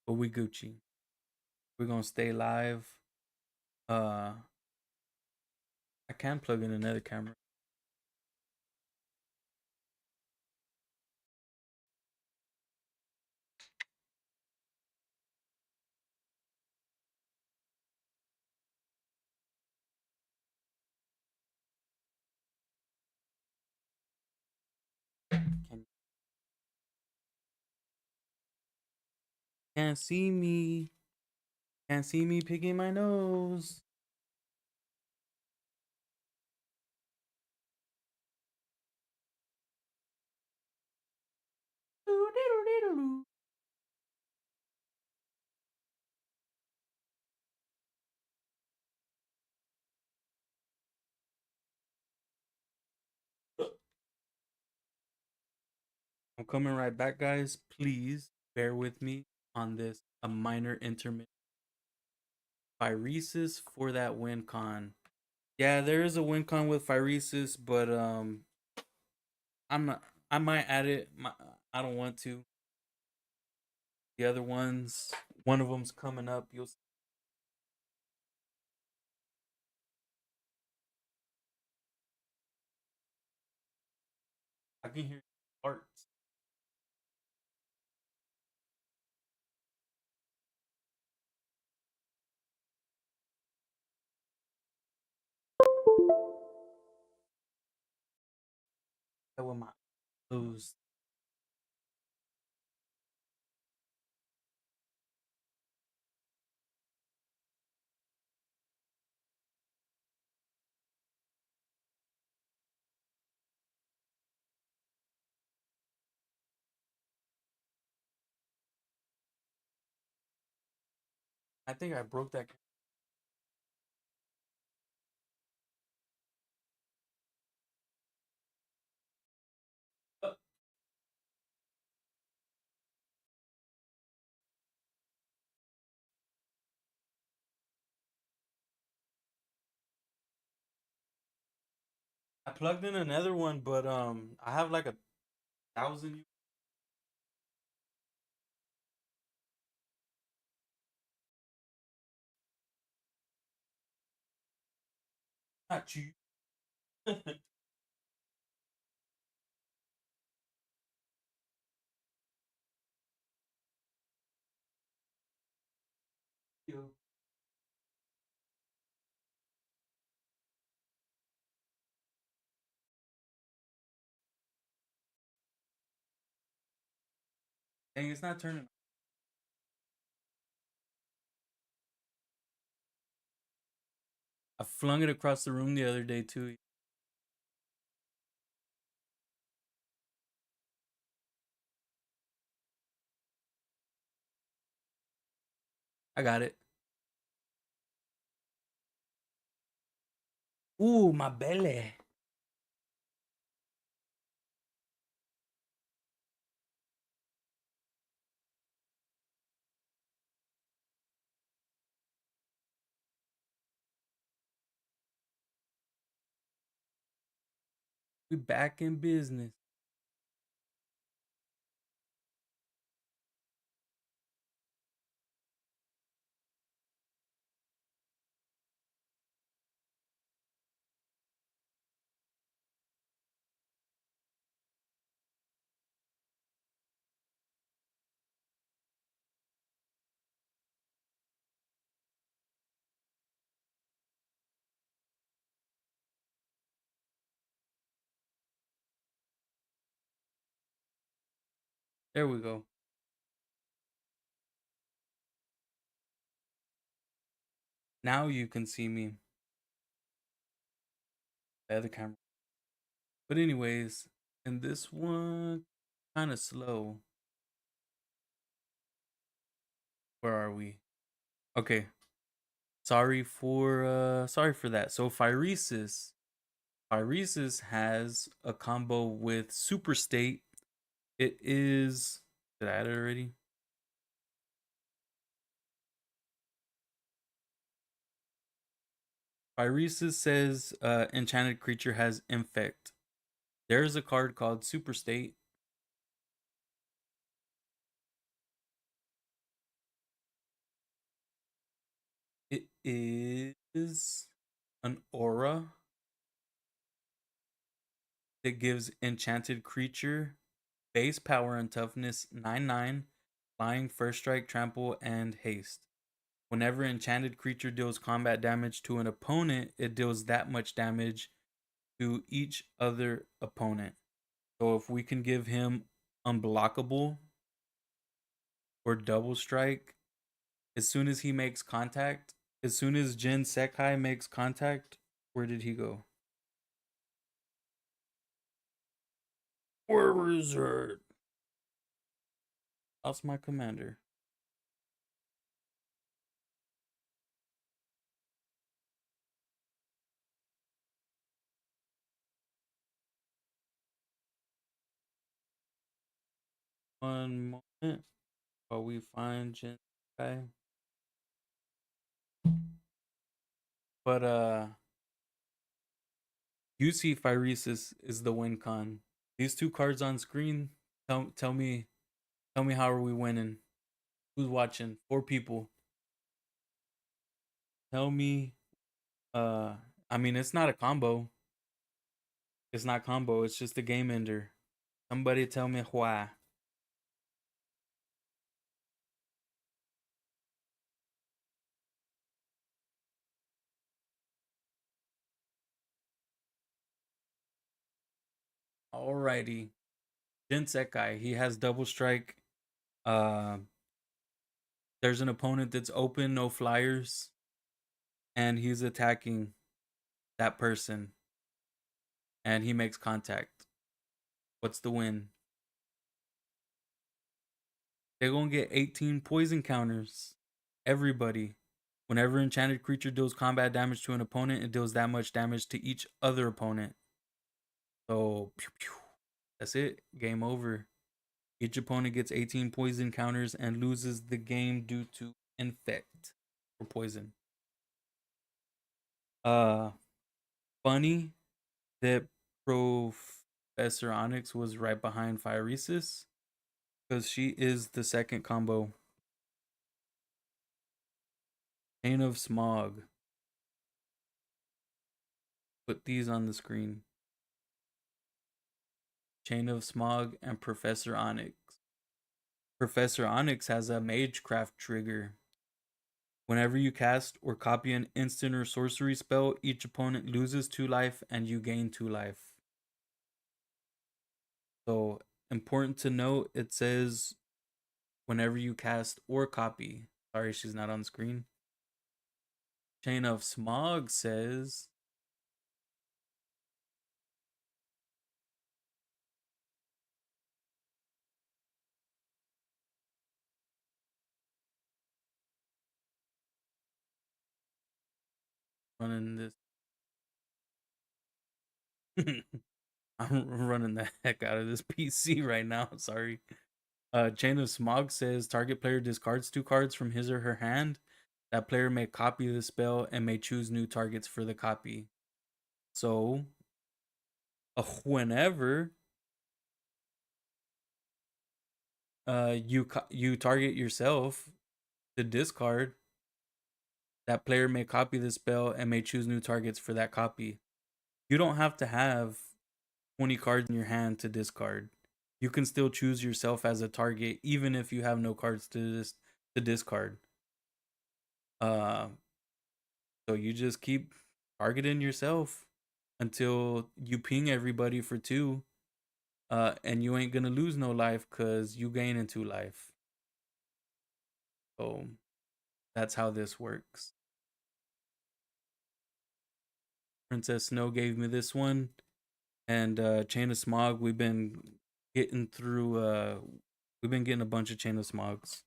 But we Gucci. We're gonna stay live. Uh I can plug in another camera. Can Can't see me. Can't see me picking my nose. I'm coming right back, guys. Please bear with me on this. A minor intermission. Phyresis for that win con. Yeah, there is a win con with Phyresis, but I'm not. I might add it. I don't want to. The other ones, one of them's coming up. You'll. I can hear parts. That with my closed. I think I broke that. I plugged in another one, but I have like 1,000. Not you. Yo. Dang, it's not turning. I flung it across the room the other day too. I got it. Ooh, my belly. We back in business. There we go. Now you can see me. The other camera. But anyways, in this one, kind of slow. Where are we? Okay. Sorry for that. So Phyresis has a combo with Super State. It is, did I add it already? Phyresis says enchanted creature has infect. There's a card called Super State. It is an aura that gives enchanted creature base power and toughness 9/9, flying, first strike, trample, and haste. Whenever enchanted creature deals combat damage to an opponent, it deals that much damage to each other opponent. So if we can give him unblockable or double strike, as soon as he makes contact, as soon as Jin Sakai makes contact, where did he go? Where is it? That's my commander. One moment while we find Jin Sakai. But UC Phyresis is the win con. These two cards on screen. Tell me how are we winning? Who's watching? 4 people. Tell me. Uh, I mean it's not a combo. It's not combo. It's just a game ender. Somebody tell me why. Alrighty. Jin Sekai. He has double strike. Uh, there's an opponent that's open, no flyers, and he's attacking that person, and he makes contact. What's the win? They're gonna get 18 poison counters. Everybody. Whenever enchanted creature deals combat damage to an opponent, it deals that much damage to each other opponent. So, pew, pew. That's it. Game over. Each opponent gets 18 poison counters and loses the game due to infect or poison. Uh, funny that Professor Onyx was right behind Firesis because she is the second combo. Chain of Smog. Put these on the screen. Chain of Smog and Professor Onyx. Professor Onyx has a Magecraft trigger. Whenever you cast or copy an instant or sorcery spell, each opponent loses 2 life and you gain 2 life. So, important to note, it says whenever you cast or copy. Sorry, she's not on screen. Chain of Smog says running this. I'm running the heck out of this PC right now. Sorry. Chain of Smog says target player discards 2 cards from his or her hand. That player may copy the spell and may choose new targets for the copy. So, whenever you target yourself to discard, that player may copy the spell and may choose new targets for that copy. You don't have to have 20 cards in your hand to discard. You can still choose yourself as a target even if you have no cards to discard. Uh so you just keep targeting yourself until you ping everybody for 2, and you ain't gonna lose no life cuz you gain into life. So that's how this works. Princess Snow gave me this one, and Chain of Smog. Getting through. We've been getting a bunch of Chain of Smogs.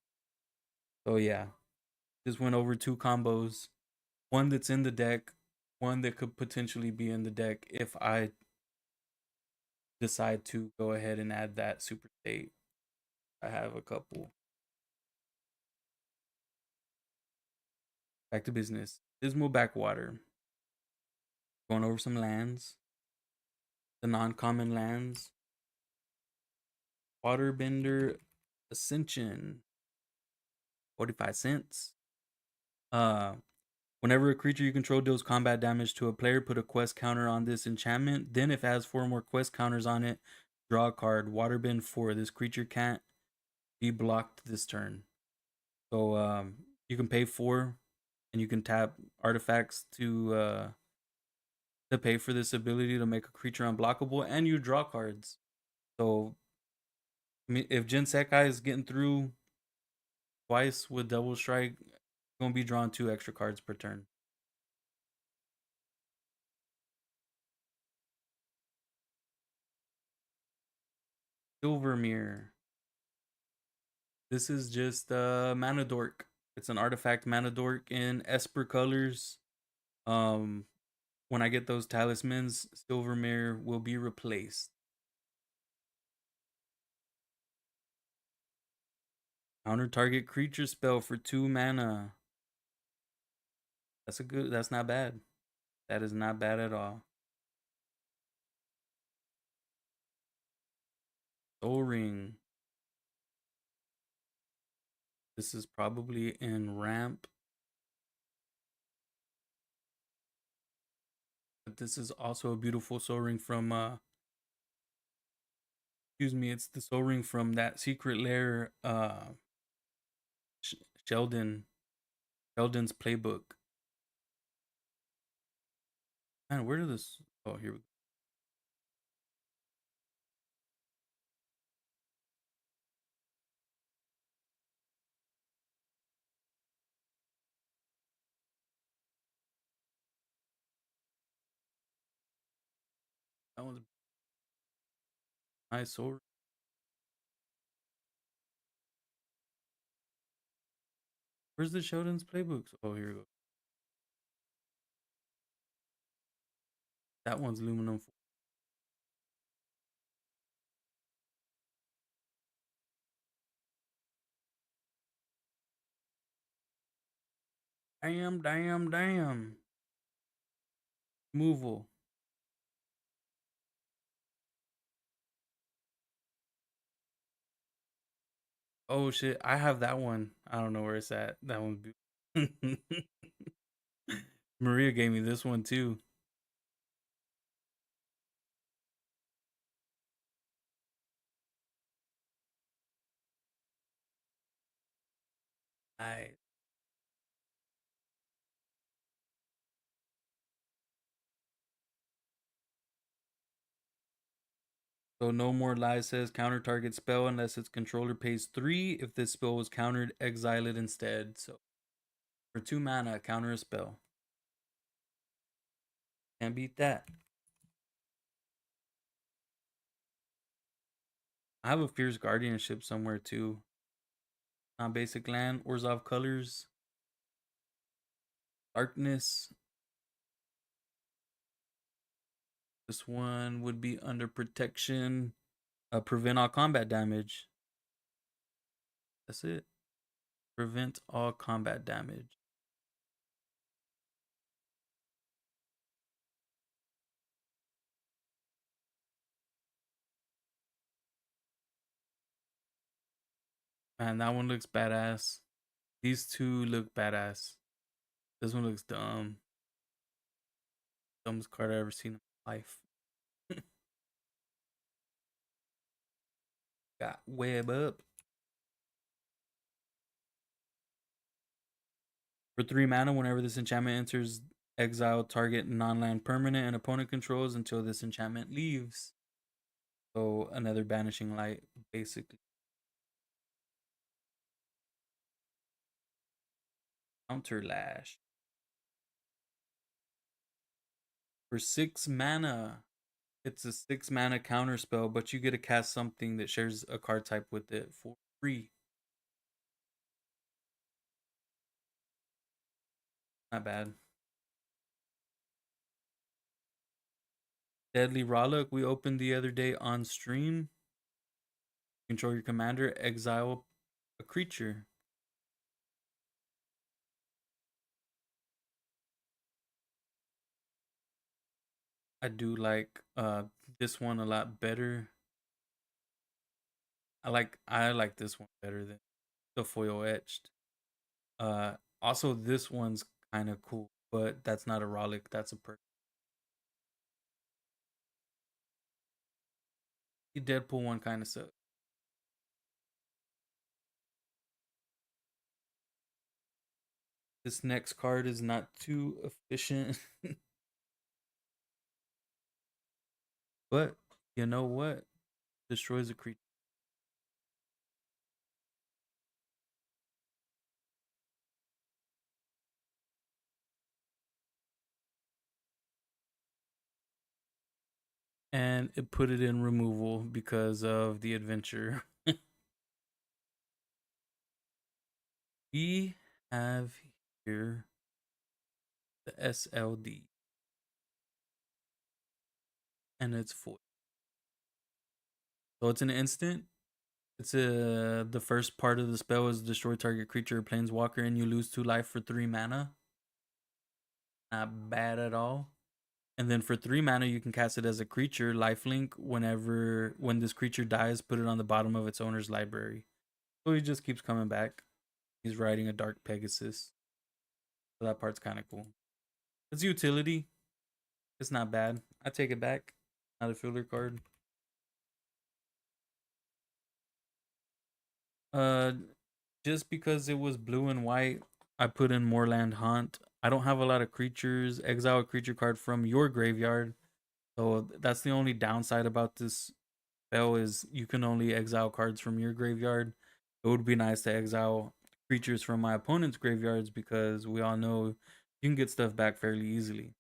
So yeah, just went over 2 combos. One that's in the deck, one that could potentially be in the deck if I decide to go ahead and add that super state. I have a couple. Back to business. Dismal Backwater. Going over some lands. The non-common lands. Waterbender Ascension. 45 cents. Uh Whenever a creature you control deals combat damage to a player, put a quest counter on this enchantment. Then if it has 4 more quest counters on it, draw a card. Waterbend 4. This creature can't be blocked this turn. So you can pay 4 and you can tap artifacts to pay for this ability to make a creature unblockable, and you draw cards. So I mean, if Jin Sakai is getting through twice with double strike, gonna be drawing 2 extra cards per turn. Silver Mirror. This is just Mana Dork. It's an artifact Mana Dork in Esper colors. Um, when I get those talismans, Silver Mirror will be replaced. Counter target creature spell for 2 mana. That's not bad. That is not bad at all. Soul Ring. This is probably in ramp. But this is also a beautiful Soul Ring from excuse me, it's the Soul Ring from that Secret Lair Sheldon Sheldon's playbook. Man, where did this? Oh, here we go. That one's nice. Soul. Where's the Sheldon's playbooks? Oh, here we go. That one's aluminum. Damn, damn, damn. Removal. Oh shit, I have that one. I don't know where it's at. That one's beautiful. Maria gave me this one too. I So no more lies says counter target spell unless its controller pays 3. If this spell was countered, exile it instead. So for 2 mana, counter a spell. Can't beat that. I have a Fierce Guardianship somewhere too. Non basic land, Orzhov Colors, Darkness. This one would be under protection. Prevent all combat damage. That's it. Prevent all combat damage. Man, that one looks badass. These two look badass. This one looks dumb. Dumbest card I ever seen in my life. Got web up. For 3 mana, whenever this enchantment enters, exile target non-land permanent and opponent controls until this enchantment leaves. So another banishing light, basically. Counter lash. For 6 mana, it's a 6 mana counter spell, but you get to cast something that shares a card type with it for free. Not bad. Deadly Rollock, we opened the other day on stream. Control your commander, exile a creature. I do like this one a lot better. I like this one better than the foil etched. Uh Also this one's kind of cool, but that's not a Rollick, that's a perk. The Deadpool one kind of sucks. This next card is not too efficient, but you know what? Destroys a creature. And it put it in removal because of the adventure. We have here the SLD, and it's foil. So it's an instant. It's the first part of the spell is destroy target creature or planeswalker, and you lose 2 life for 3 mana. Not bad at all. And then for 3 mana, you can cast it as a creature, lifelink. When this creature dies, put it on the bottom of its owner's library. So he just keeps coming back. He's riding a Dark Pegasus. So that part's kind of cool. It's utility. It's not bad. I take it back. Not a filler card. Uh, just because it was blue and white, I put in Moorland Haunt. I don't have a lot of creatures. Exile a creature card from your graveyard. So that's the only downside about this spell is you can only exile cards from your graveyard. It would be nice to exile creatures from my opponent's graveyards because we all know you can get stuff back fairly easily.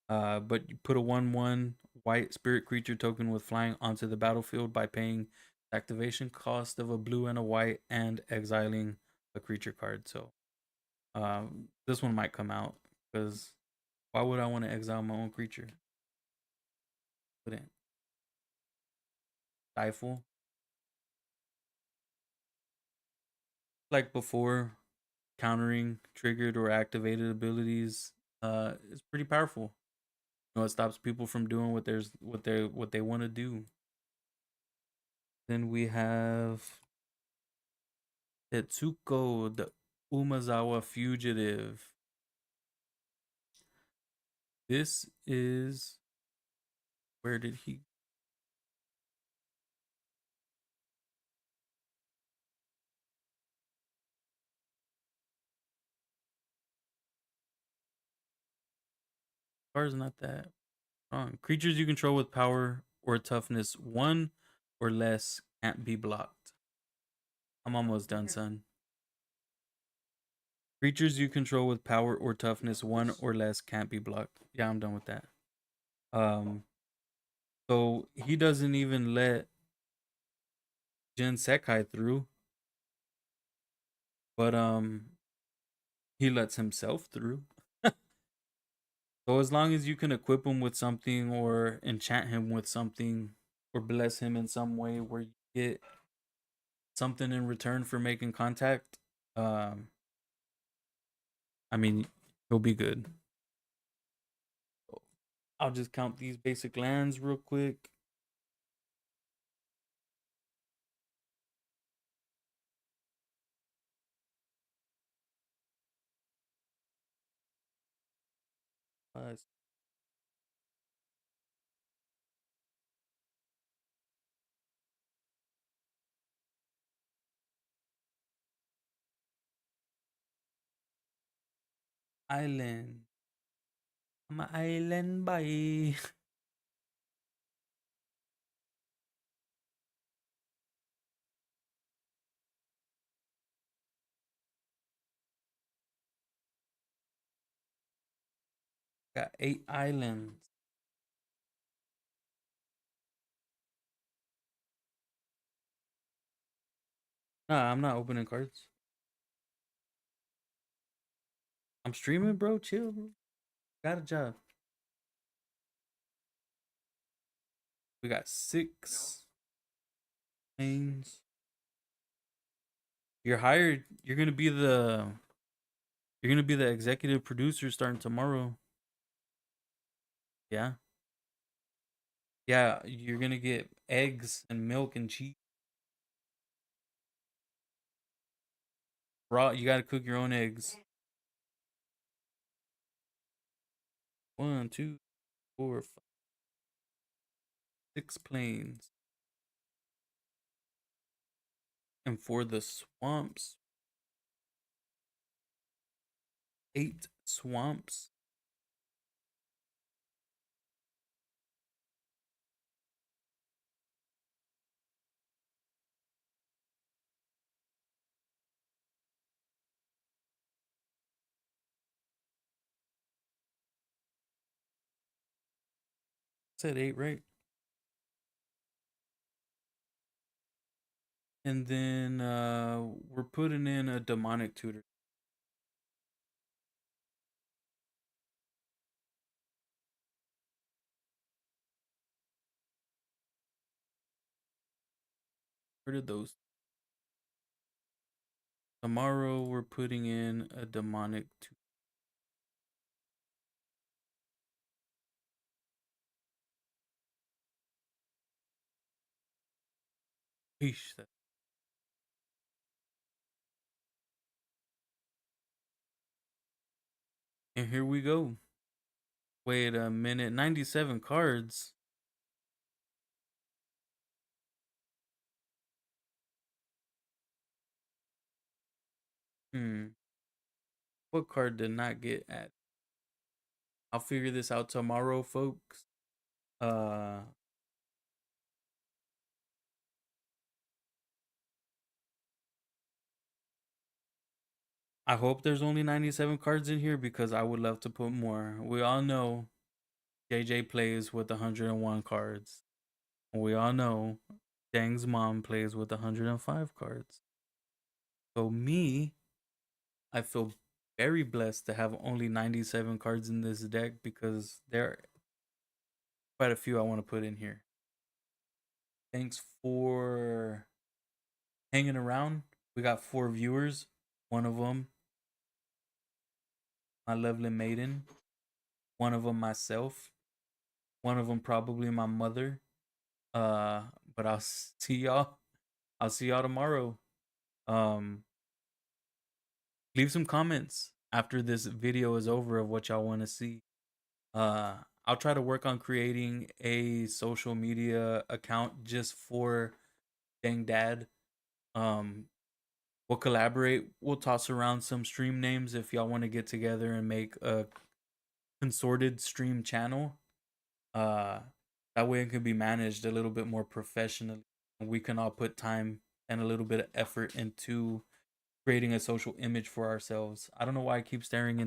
But you put a 1/1 white spirit creature token with flying onto the battlefield by paying the activation cost of a blue and a white and exiling a creature card. So this one might come out because why would I want to exile my own creature? Wouldn't stifle like before countering triggered or activated abilities is pretty powerful. You know, it stops people from doing what they want to do. Then we have Tetsuko, the Umazawa fugitive. This is where did he? Car's not that wrong. Creatures you control with power or toughness one or less can't be blocked. I'm almost done, son. Creatures you control with power or toughness one or less can't be blocked. Yeah, I'm done with that. Um, so he doesn't even let Jin Sakai through, but he lets himself through. So as long as you can equip him with something or enchant him with something or bless him in some way where you get something in return for making contact, um, I mean, he'll be good. I'll just count these basic lands real quick. Uh, Island. I'm an island boy. Got 8 islands. Nah, I'm not opening cards. I'm streaming, bro. Chill, bro. Got a job. We got 6 lanes. You're hired. You're gonna be the executive producer starting tomorrow. Yeah. Yeah, you're gonna get eggs and milk and cheese. Raw, you gotta cook your own eggs. One, two, four, five, 6 planes. And for the swamps, 8 swamps. Said 8, right? And then we're putting in a demonic tutor. Where did those? Tomorrow we're putting in a demonic tutor. And here we go. Wait a minute. 97 cards. Hmm. What card did not get added? I'll figure this out tomorrow, folks. Uh I hope there's only 97 cards in here because I would love to put more. We all know JJ plays with 101 cards. We all know Dang's mom plays with 105 cards. So me, I feel very blessed to have only 97 cards in this deck because there are quite a few I want to put in here. Thanks for hanging around. We got 4 viewers. One of them, my lovely maiden. One of them, myself. One of them, probably my mother. Uh, but I'll see y'all. I'll see y'all tomorrow. Um, Leave some comments after this video is over of what y'all want to see. Uh, I'll try to work on creating a social media account just for Dang Dad. Um, we'll collaborate. We'll toss around some stream names if y'all want to get together and make a consorted stream channel. Uh, that way it can be managed a little bit more professionally. And we can all put time and a little bit of effort into creating a social image for ourselves. I don't know why I keep staring into